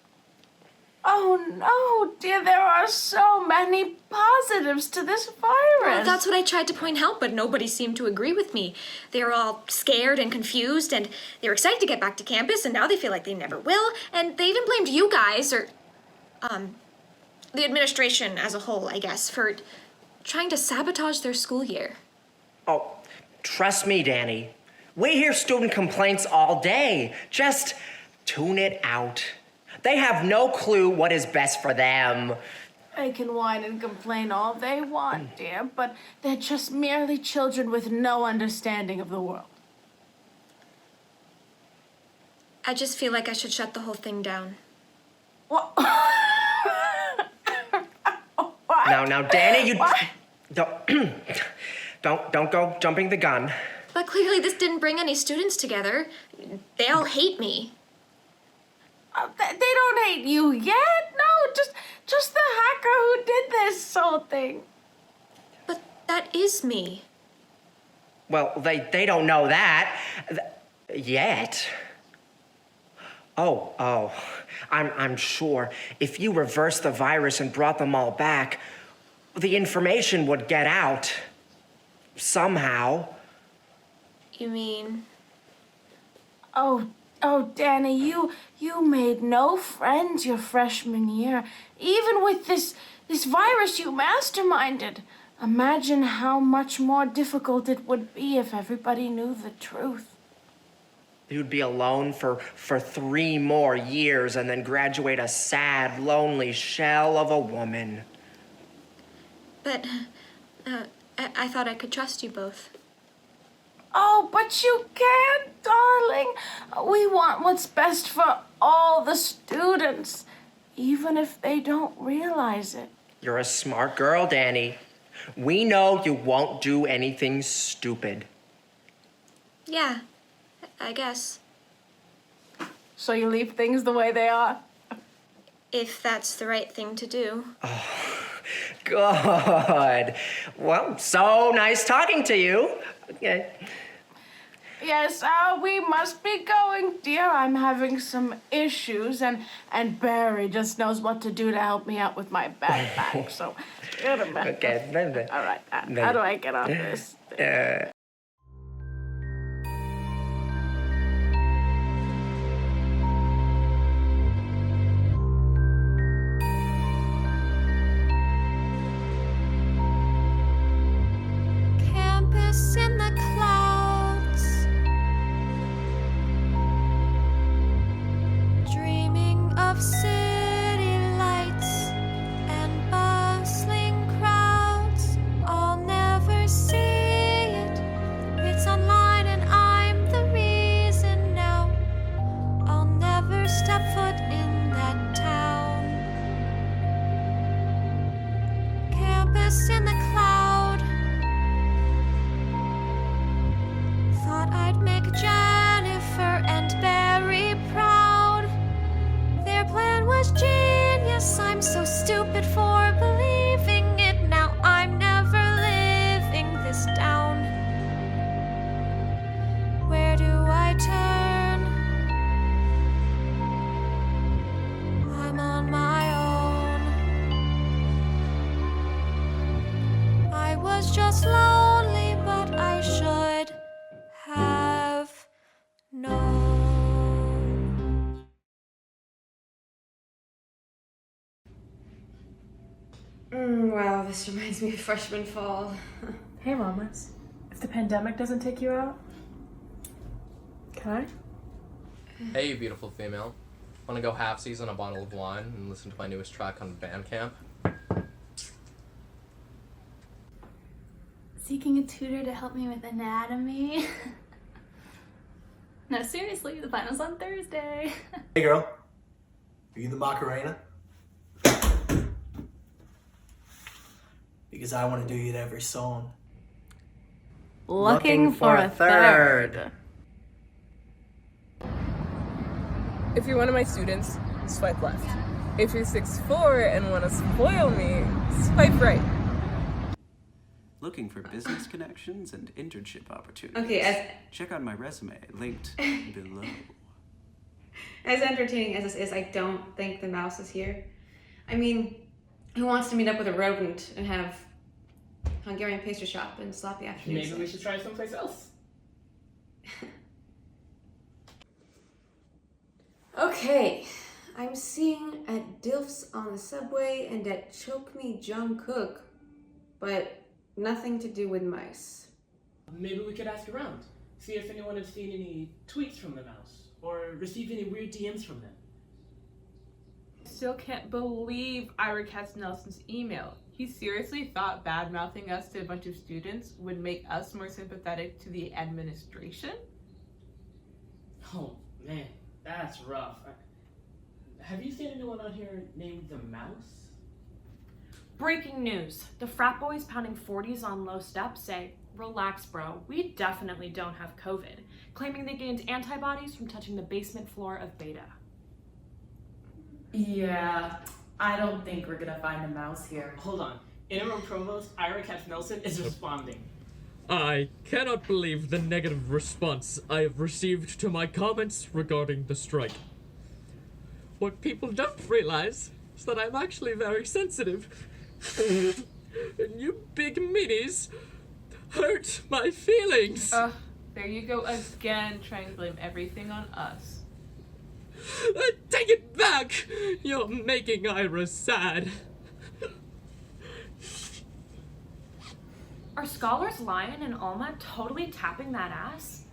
Oh no, dear, there are so many positives to this virus. Well, that's what I tried to point out, but nobody seemed to agree with me. They were all scared and confused, and they were excited to get back to campus, and now they feel like they never will, and they even blamed you guys, or, the administration as a whole, I guess, for trying to sabotage their school year. Oh, trust me, Dani. We hear student complaints all day. Just tune it out. They have no clue what is best for them. They can whine and complain all they want, dear, but they're just merely children with no understanding of the world. I just feel like I should shut the whole thing down. What? Now, Dani, you don't go jumping the gun. But clearly this didn't bring any students together. They all hate me. They don't hate you yet. No, just the hacker who did this whole thing. But That is me. Well, they don't know that yet. Oh, I'm sure if you reversed the virus and brought them all back, the information would get out somehow. You mean? Oh, Dani, you made no friends your freshman year. Even with this virus you masterminded. Imagine how much more difficult it would be if everybody knew the truth. You'd be alone for 3 more years and then graduate a sad, lonely shell of a woman. But, I thought I could trust you both. Oh, but you can't, darling. We want what's best for all the students, even if they don't realize it. You're a smart girl, Dani. We know you won't do anything stupid. Yeah, I guess. So you leave things the way they are? If that's the right thing to do. Oh, good. Well, so nice talking to you. Okay. Yes, we must be going, dear. I'm having some issues, and Barry just knows what to do to help me out with my backpack. So, Okay. All right. How do I get off this? Campus in the clouds, dreaming of city lights and bustling crowds. I'll never see it. It's online and I'm the reason now. I'll never step foot in that town. Campus in the cloud. Thought I'd make Jennifer and Barry proud. Their plan was genius. I'm so stupid for believing it. Now I'm never living this down. Where do I turn? I'm on my own. I was just lonely, but I should have known. Wow, this reminds me of freshman fall. Hey, mamas. If the pandemic doesn't take you out, can I? Hey, you beautiful female. Want to go halfsies on a bottle of wine and listen to my newest track on Bandcamp? Seeking a tutor to help me with anatomy. No, seriously, the final's on Thursday. Hey girl, are you the Macarena? Because I want to do you to every song. Looking for a third. If you're one of my students, swipe left. If you're 6'4" and want to spoil me, swipe right. Looking for business connections and internship opportunities. Okay, check out my resume linked below. As entertaining as this is, I don't think the mouse is here. I mean, who wants to meet up with a rodent and have Hungarian pastry shop and sloppy afternoons? Maybe we should try someplace else. Okay, I'm seeing at Dilf's on the subway and at Choke Me Jungkook, but nothing to do with mice. Maybe we could ask around, see if anyone had seen any tweets from the mouse, or received any weird DMs from them. Still can't believe Ira Katznelson's email. He seriously thought bad-mouthing us to a bunch of students would make us more sympathetic to the administration? Oh man, that's rough. Have you seen anyone on here named the Mouse? Breaking news. The frat boys pounding 40s on low steps say, "Relax, bro. We definitely don't have COVID," claiming they gained antibodies from touching the basement floor of Beta. Yeah, I don't think we're gonna find a mouse here. Hold on. Interim Provost Ira Katz-Nelson is responding. I cannot believe the negative response I have received to my comments regarding the strike. What people don't realize is that I'm actually very sensitive. And you big meanies hurt my feelings. There you go again, trying to blame everything on us. Take it back! You're making Ira sad. Are scholars Lion and Alma totally tapping that ass?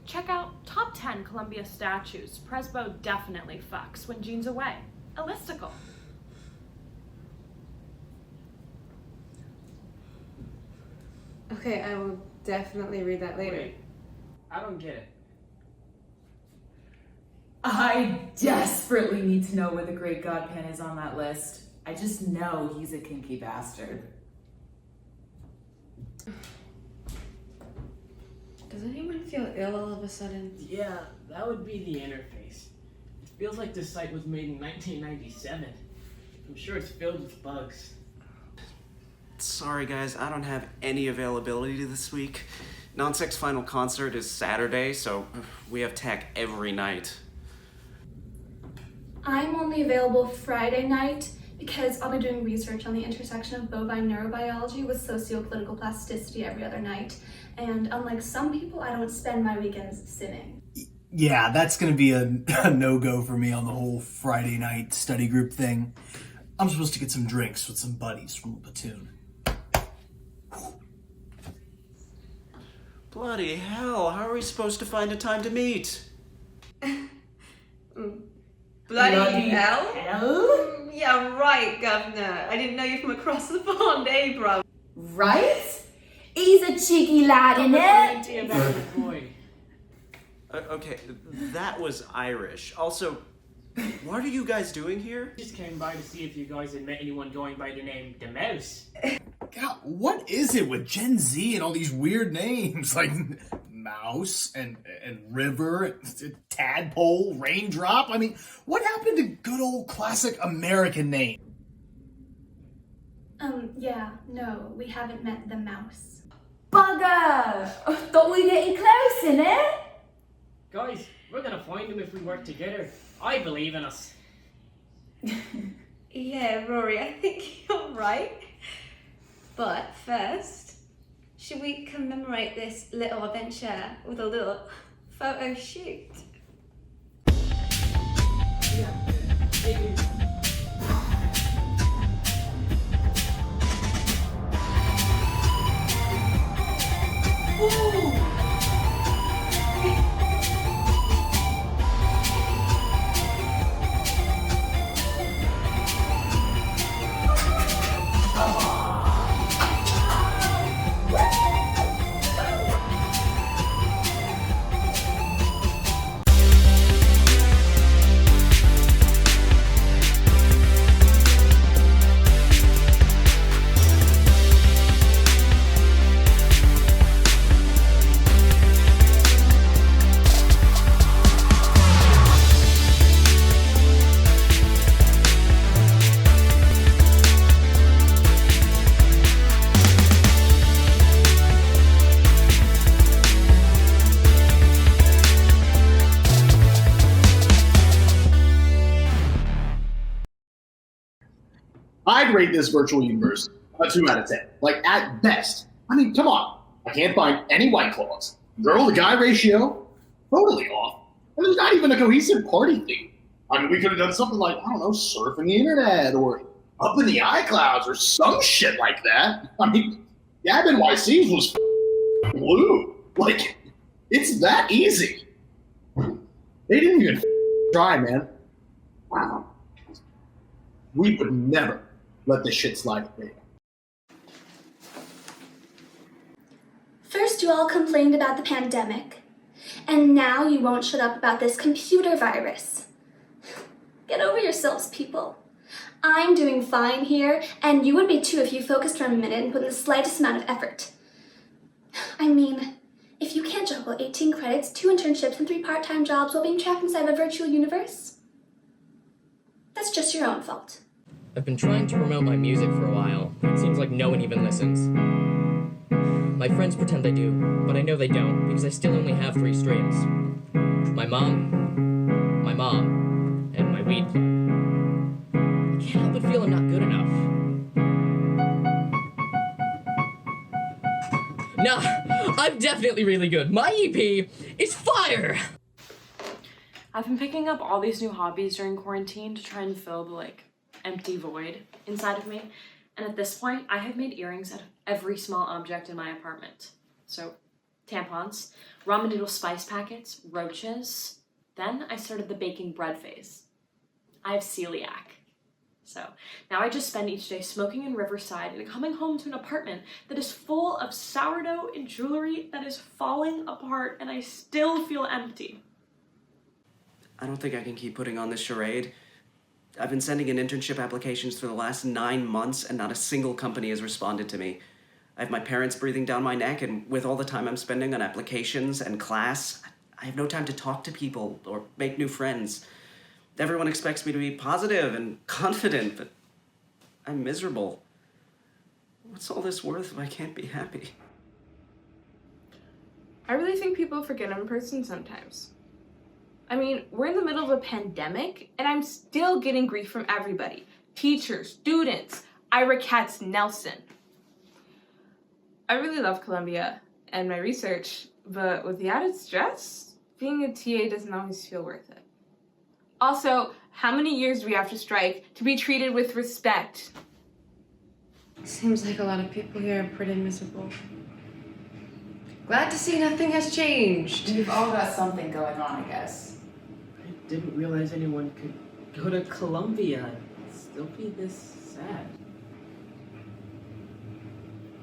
Check out top 10 Columbia statues. Presbo definitely fucks when Jean's away. A listicle. Okay, I will definitely read that later. Wait, I don't get it. I desperately need to know where the Great Godpan is on that list. I just know he's a kinky bastard. Does anyone feel ill all of a sudden? Yeah, that would be the interface. It feels like this site was made in 1997. I'm sure it's filled with bugs. Sorry guys, I don't have any availability this week. Non-Sex final concert is Saturday, so we have tech every night. I'm only available Friday night because I'll be doing research on the intersection of bovine neurobiology with socio-political plasticity every other night. And unlike some people, I don't spend my weekends sinning. Yeah, that's gonna be a no-go for me on the whole Friday night study group thing. I'm supposed to get some drinks with some buddies from the platoon. Bloody hell, how are we supposed to find a time to meet? Bloody hell? Yeah, right, Governor. I didn't know you from across the pond, eh, bro? Right? He's a cheeky lad, innit? Okay, that was Irish. Also, what are you guys doing here? Just came by to see if you guys had met anyone going by the name the Mouse. God, what is it with Gen Z and all these weird names like Mouse and River, Tadpole, Raindrop? I mean, what happened to good old classic American names? Yeah, no, we haven't met the mouse. Bugger! Thought we were getting close, innit? Guys, we're gonna find him if we work together. I believe in us. Yeah, Rory, I think you're right. But first, should we commemorate this little adventure with a little photo shoot? I'd rate this virtual universe a 2 out of 10. Like, at best. I mean, come on. I can't find any White Claws. Girl to guy ratio, totally off. And there's not even a cohesive party theme. I mean, we could have done something like, I don't know, surfing the internet or up in the iClouds or some shit like that. I mean, Gab NYC's was blue. Like, it's that easy. They didn't even try, man. Wow. We would never let this shit slide, baby. First, you all complained about the pandemic, and now you won't shut up about this computer virus. Get over yourselves, people. I'm doing fine here, and you would be too if you focused for a minute and put in the slightest amount of effort. I mean, if you can't juggle 18 credits, 2 internships, and 3 part-time jobs while being trapped inside a virtual universe, that's just your own fault. I've been trying to promote my music for a while. It seems like no one even listens. My friends pretend I do, but I know they don't, because I still only have 3 streams. My mom, and my weed plug. I can't help but feel I'm not good enough. Nah, I'm definitely really good. My EP is fire! I've been picking up all these new hobbies during quarantine to try and fill the empty void inside of me. And at this point, I have made earrings out of every small object in my apartment. So, tampons, ramen noodle spice packets, roaches. Then I started the baking bread phase. I have celiac. So, now I just spend each day smoking in Riverside and coming home to an apartment that is full of sourdough and jewelry that is falling apart, and I still feel empty. I don't think I can keep putting on this charade. I've been sending in internship applications for the last 9 months, and not a single company has responded to me. I have my parents breathing down my neck, and with all the time I'm spending on applications and class, I have no time to talk to people or make new friends. Everyone expects me to be positive and confident, but I'm miserable. What's all this worth if I can't be happy? I really think people forget I'm a person sometimes. I mean, we're in the middle of a pandemic, and I'm still getting grief from everybody. Teachers, students, Ira Katz Nelson. I really love Columbia and my research, but with the added stress, being a TA doesn't always feel worth it. Also, how many years do we have to strike to be treated with respect? Seems like a lot of people here are pretty miserable. Glad to see nothing has changed. We've all got something going on, I guess. I didn't realize anyone could go to Columbia and still be this sad.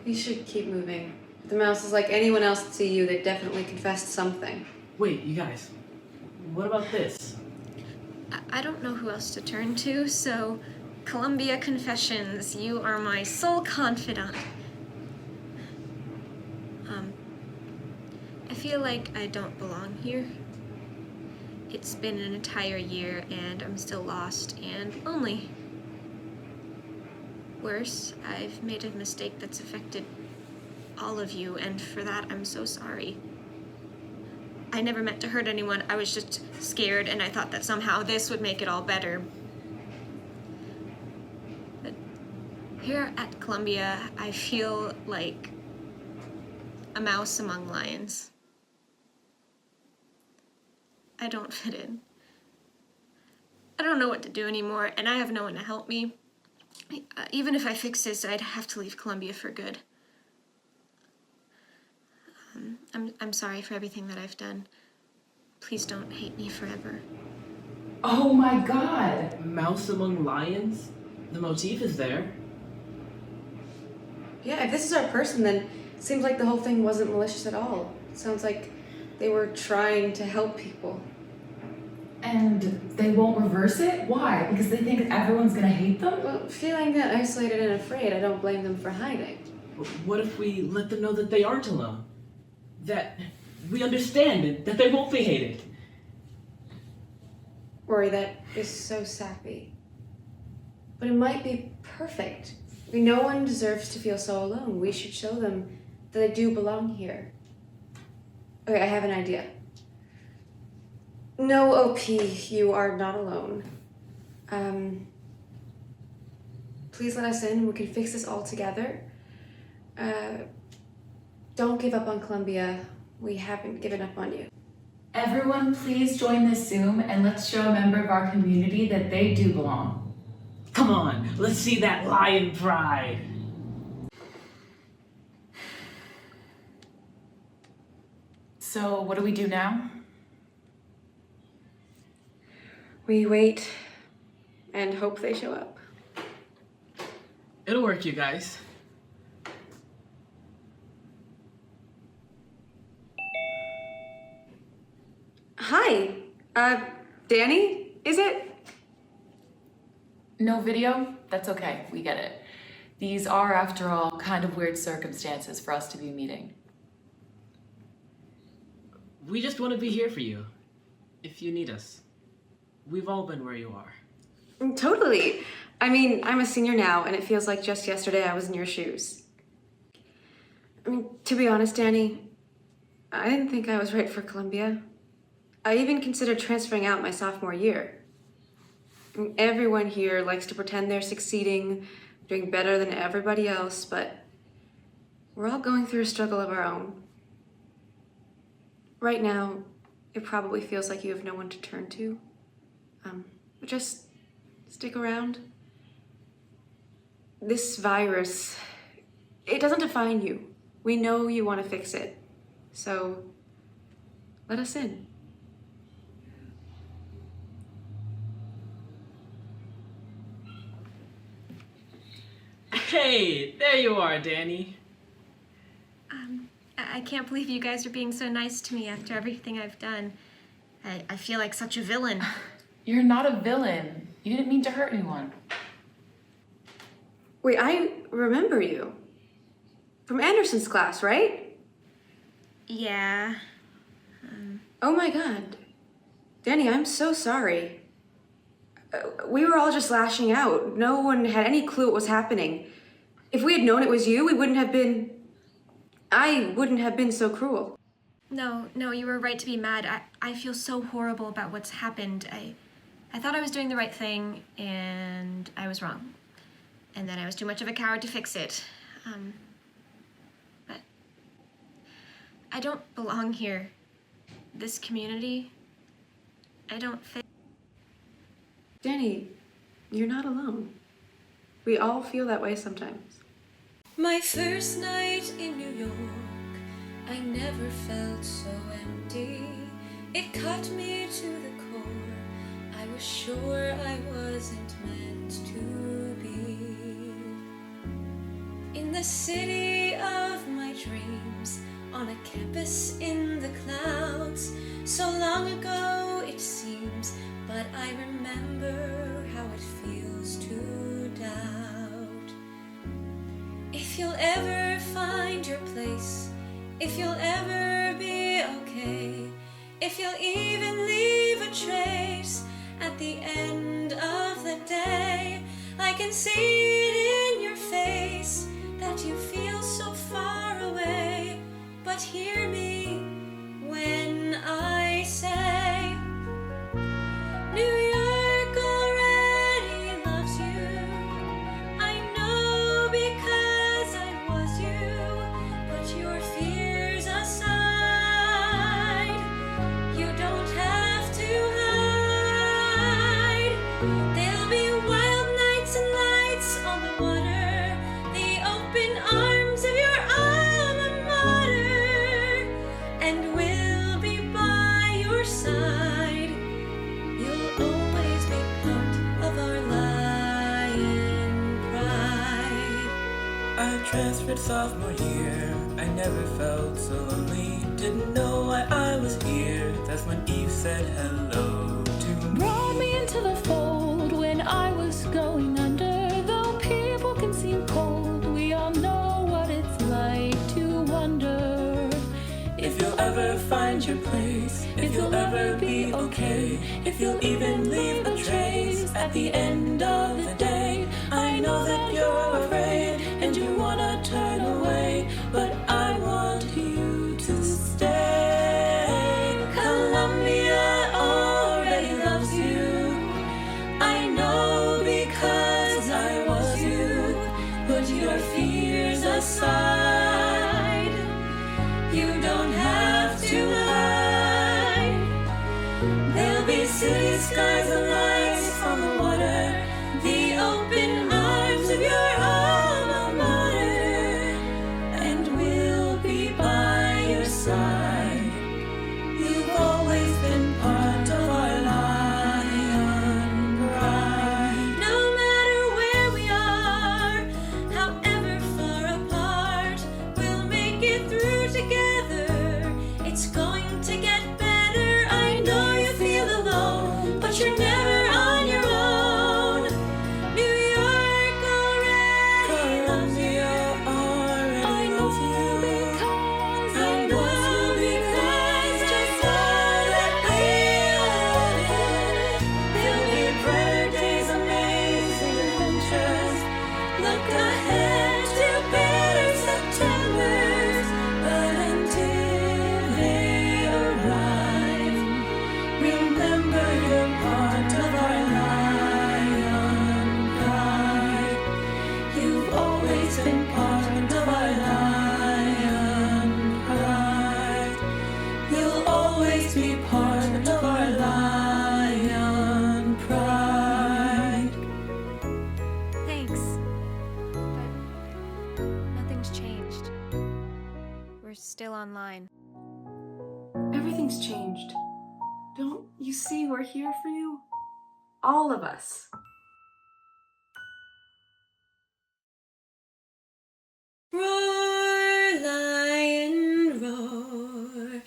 We should keep moving. If the mouse is like anyone else at CU, they definitely confessed something. Wait, you guys. What about this? I don't know who else to turn to, so Columbia Confessions, you are my sole confidant. I feel like I don't belong here. It's been an entire year and I'm still lost and lonely. Worse, I've made a mistake that's affected all of you, and for that I'm so sorry. I never meant to hurt anyone. I was just scared, and I thought that somehow this would make it all better. But here at Columbia, I feel like a mouse among lions. I don't fit in. I don't know what to do anymore, and I have no one to help me. Even if I fix this, I'd have to leave Columbia for good. I'm sorry for everything that I've done. Please don't hate me forever. Oh my god! Mouse among lions? The motif is there. Yeah, if this is our person, then it seems like the whole thing wasn't malicious at all. It sounds like they were trying to help people. And they won't reverse it? Why? Because they think everyone's gonna hate them? Well, feeling that isolated and afraid, I don't blame them for hiding. But what if we let them know that they aren't alone? That we understand it, that they won't be hated? Rory, that is so sappy. But it might be perfect. No one deserves to feel so alone. We should show them that they do belong here. Okay, I have an idea. No, OP, you are not alone. Please let us in. We can fix this all together. Don't give up on Columbia. We haven't given up on you. Everyone, please join this Zoom and let's show a member of our community that they do belong. Come on, let's see that lion pride. So, what do we do now? We wait and hope they show up. It'll work, you guys. Hi, Dani, is it? No video? That's okay, we get it. These are, after all, kind of weird circumstances for us to be meeting. We just want to be here for you, if you need us. We've all been where you are. Totally. I mean, I'm a senior now, and it feels like just yesterday I was in your shoes. I mean, to be honest, Dani, I didn't think I was right for Columbia. I even considered transferring out my sophomore year. I mean, everyone here likes to pretend they're succeeding, doing better than everybody else, but we're all going through a struggle of our own. Right now, it probably feels like you have no one to turn to. But just stick around. This virus, it doesn't define you. We know you want to fix it. So, let us in. Hey, there you are, Dani. I can't believe you guys are being so nice to me after everything I've done. I feel like such a villain. You're not a villain. You didn't mean to hurt anyone. Wait, I remember you. From Anderson's class, right? Yeah. Oh my god. Dani, I'm so sorry. We were all just lashing out. No one had any clue what was happening. If we had known it was you, we wouldn't have been... I wouldn't have been so cruel. No, you were right to be mad. I feel so horrible about what's happened. I thought I was doing the right thing, and I was wrong. And then I was too much of a coward to fix it. But I don't belong here. This community, I don't fit. Dani, you're not alone. We all feel that way sometimes. My first night in New York, I never felt so empty. It cut me to the core. I was sure I wasn't meant to be. In the city of my dreams, on a campus in the clouds. So long ago it seems, but I remember how it feels to doubt. If you'll ever find your place, if you'll ever be okay, if you'll even leave a trace at the end of the day, I can see it in your face that you feel so far away. But hear me when I say, New York already loves you. I know because I was you. Put your fears aside. You don't have to hide. There'll be wild nights and lights on the water, the open arms of your alma mater, and we'll be by your side. You'll always be part of our lion pride. I transferred sophomore year. I never felt so lonely. Didn't know why I was here. That's when Eve said hello to me. Brought me into the fold when I was going under. Though people can seem cold, we all know what it's like to wonder. If you'll ever find your place, if you'll ever be okay, if you'll even leave a trace at the end of the day. I know that you're afraid and you wanna turn away, but I want you to stay. Columbia already loves you. I know because I was you. Put your fears aside. You don't have to hide. There'll be city skies and lights on the water, fine. Everything's changed. Don't you see we're here for you? All of us. Roar, lion, roar,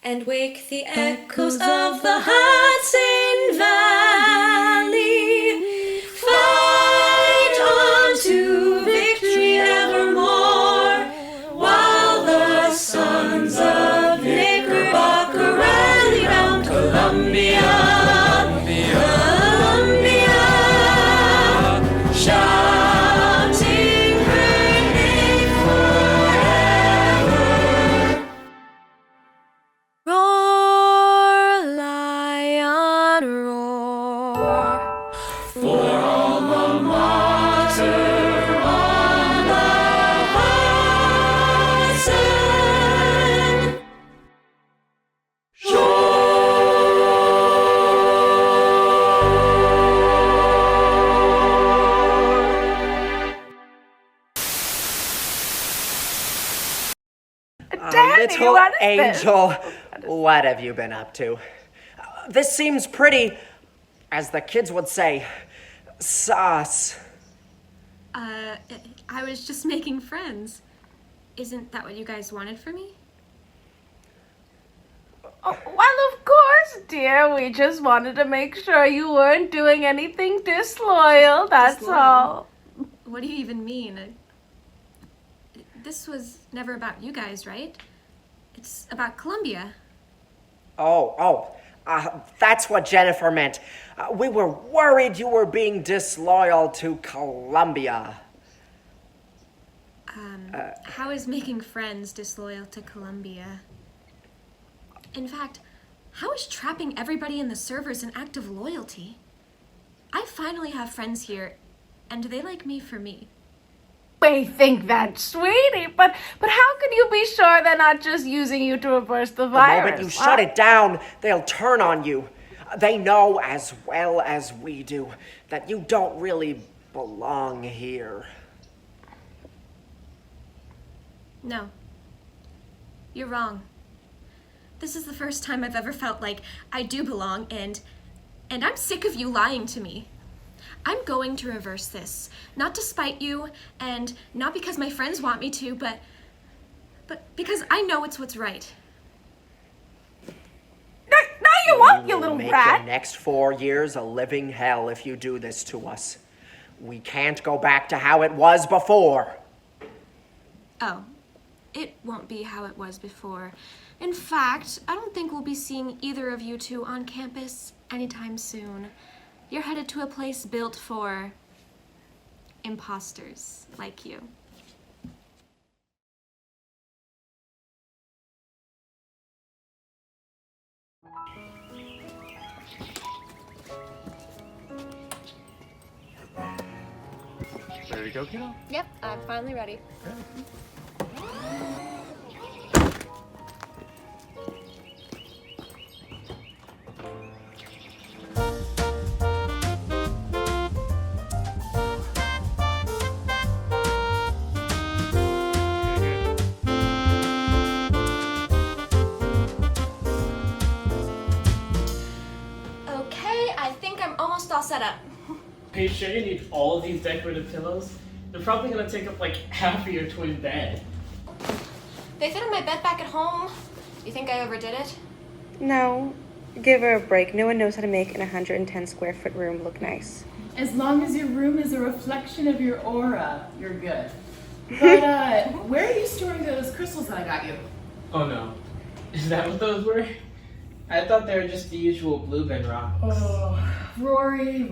and wake the echoes of the Hudson Valley. Fight on to victory evermore, while the sons of Knickerbocker rally round Columbia. Shouting her name forever. Roar, lion, roar, for alma mater on the Hudson Little angel, what have you been up to? This seems pretty, as the kids would say, sus. I was just making friends. Isn't that what you guys wanted from me? Oh, well, of course, dear. We just wanted to make sure you weren't doing anything disloyal, that's Disloyal? all. What do you even mean? This was never about you guys, right? It's about Columbia. That's what Jennifer meant. We were worried you were being disloyal to Columbia. How is making friends disloyal to Columbia? In fact, how is trapping everybody in the servers an act of loyalty? I finally have friends here, and they like me for me. We think that, sweetie, but how can you be sure they're not just using you to reverse the The virus? moment you shut it down, they'll turn on you. They know as well as we do that you don't really belong here. No. You're wrong. This is the first time I've ever felt like I do belong, and I'm sick of you lying to me. I'm going to reverse this. Not to spite you, and not because my friends want me to, but because I know it's what's right. Now you won't, you will little make rat. your next 4 years a living hell if you do this to us. We can't go back to how it was before. Oh, it won't be how it was before. In fact, I don't think we'll be seeing either of you two on campus anytime soon. You're headed to a place built for imposters like you. Ready to go, kiddo? Yep, I'm finally ready. Okay, I think I'm almost all set up. Are you sure you need all of these decorative pillows? They're probably gonna take up like half of your twin bed. They fit on my bed back at home. You think I overdid it? No, give her a break. No one knows how to make an 110 square foot room look nice. As long as your room is a reflection of your aura, you're good. But, where are you storing those crystals that I got you? Oh no. Is that what those were? I thought they were just the usual blue bin rocks. Oh, Rory.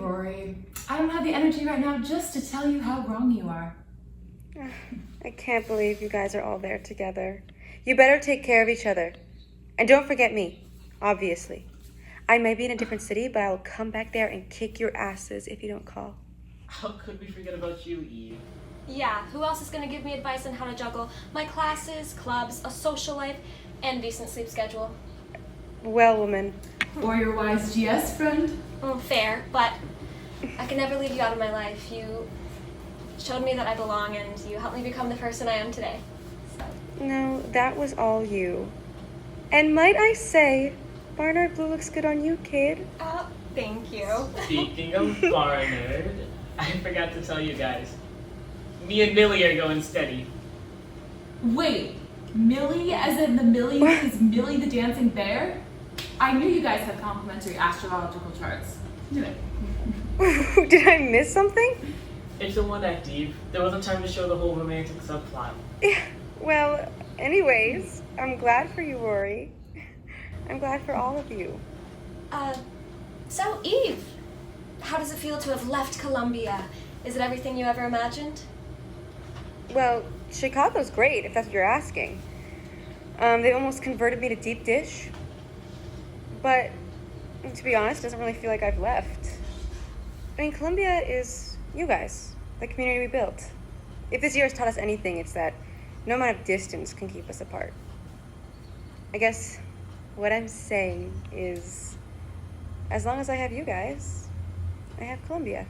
I don't have the energy right now just to tell you how wrong you are. I can't believe you guys are all there together. You better take care of each other. And don't forget me, obviously. I might be in a different city, but I'll come back there and kick your asses if you don't call. How could we forget about you, Eve? Yeah, who else is gonna give me advice on how to juggle my classes, clubs, a social life, and a decent sleep schedule? Well, woman. Or your wise GS friend? Fair, but I can never leave you out of my life. You showed me that I belong, and you helped me become the person I am today. So. No, that was all you. And might I say, Barnard Blue looks good on you, kid. Thank you. Speaking of Barnard, I forgot to tell you guys. Me and Millie are going steady. Wait, Millie, as in the Millie is Millie the Dancing Bear? I knew you guys had complementary astrological charts. Knew it. Did I miss something? It's a one-act, Eve. There wasn't time to show the whole romantic subplot. Well, anyways, I'm glad for you, Rory. I'm glad for all of you. So Eve, how does it feel to have left Columbia? Is it everything you ever imagined? Well, Chicago's great, if that's what you're asking. They almost converted me to deep dish. But, to be honest, it doesn't really feel like I've left. I mean, Columbia is you guys, the community we built. If this year has taught us anything, it's that no amount of distance can keep us apart. I guess what I'm saying is, as long as I have you guys, I have Columbia.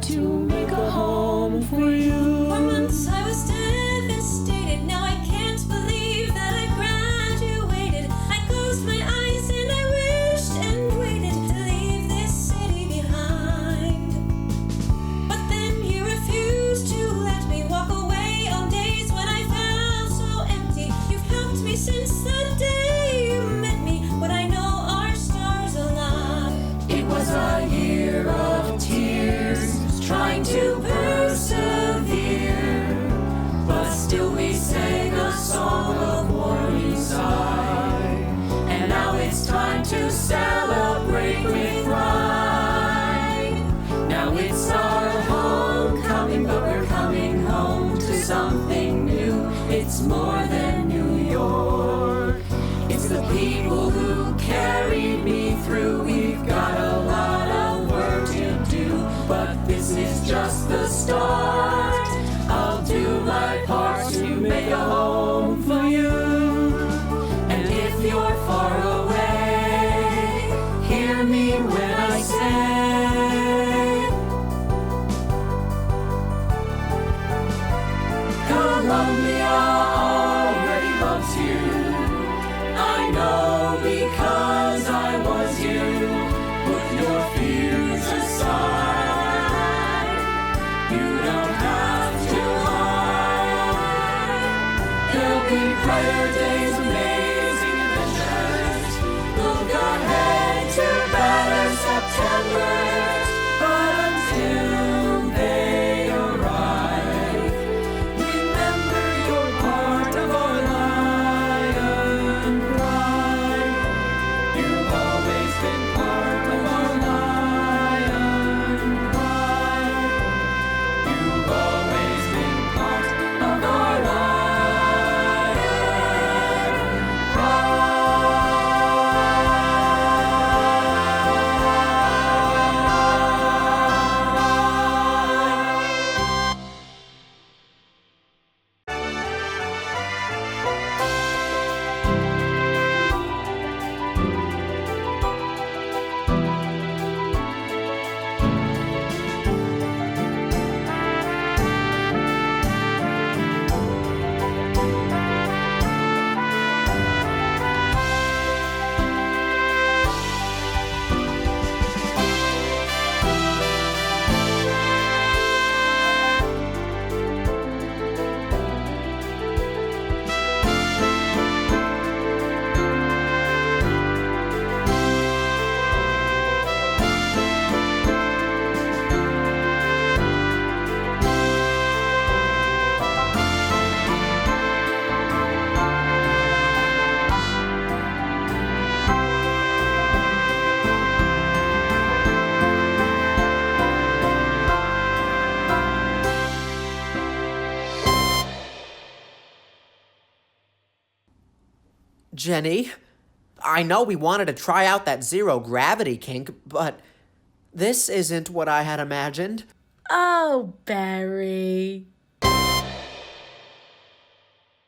To make a home for you. For months I was devastated. Now I can't believe that I graduated. I closed my eyes and I wished and waited to leave this city behind. But then you refused to let me walk away on days when I felt so empty. You've helped me since the day you met me, but I know our stars align. It was a year of tears, trying to persevere, but still we sang a song of warning sigh. And now it's time to celebrate with pride. Now it's our homecoming, but we're coming home to something new. It's more than New York. It's the people who carried me through. We've got a lot of work to do, but this is just the start. I'll do my part to make a home for you. And if you're far away, hear me when I say, Columbia already loves you. I know because I was you. Put your fears aside. You don't have to hide. There'll be brighter days, amazing adventures. Look ahead to better Septembers. But until they arrive, remember you're part of our lion pride. You've always been part of our lion pride. You've always been part of our lion Jenny. I know we wanted to try out that zero gravity kink, but this isn't what I had imagined. Oh, Barry.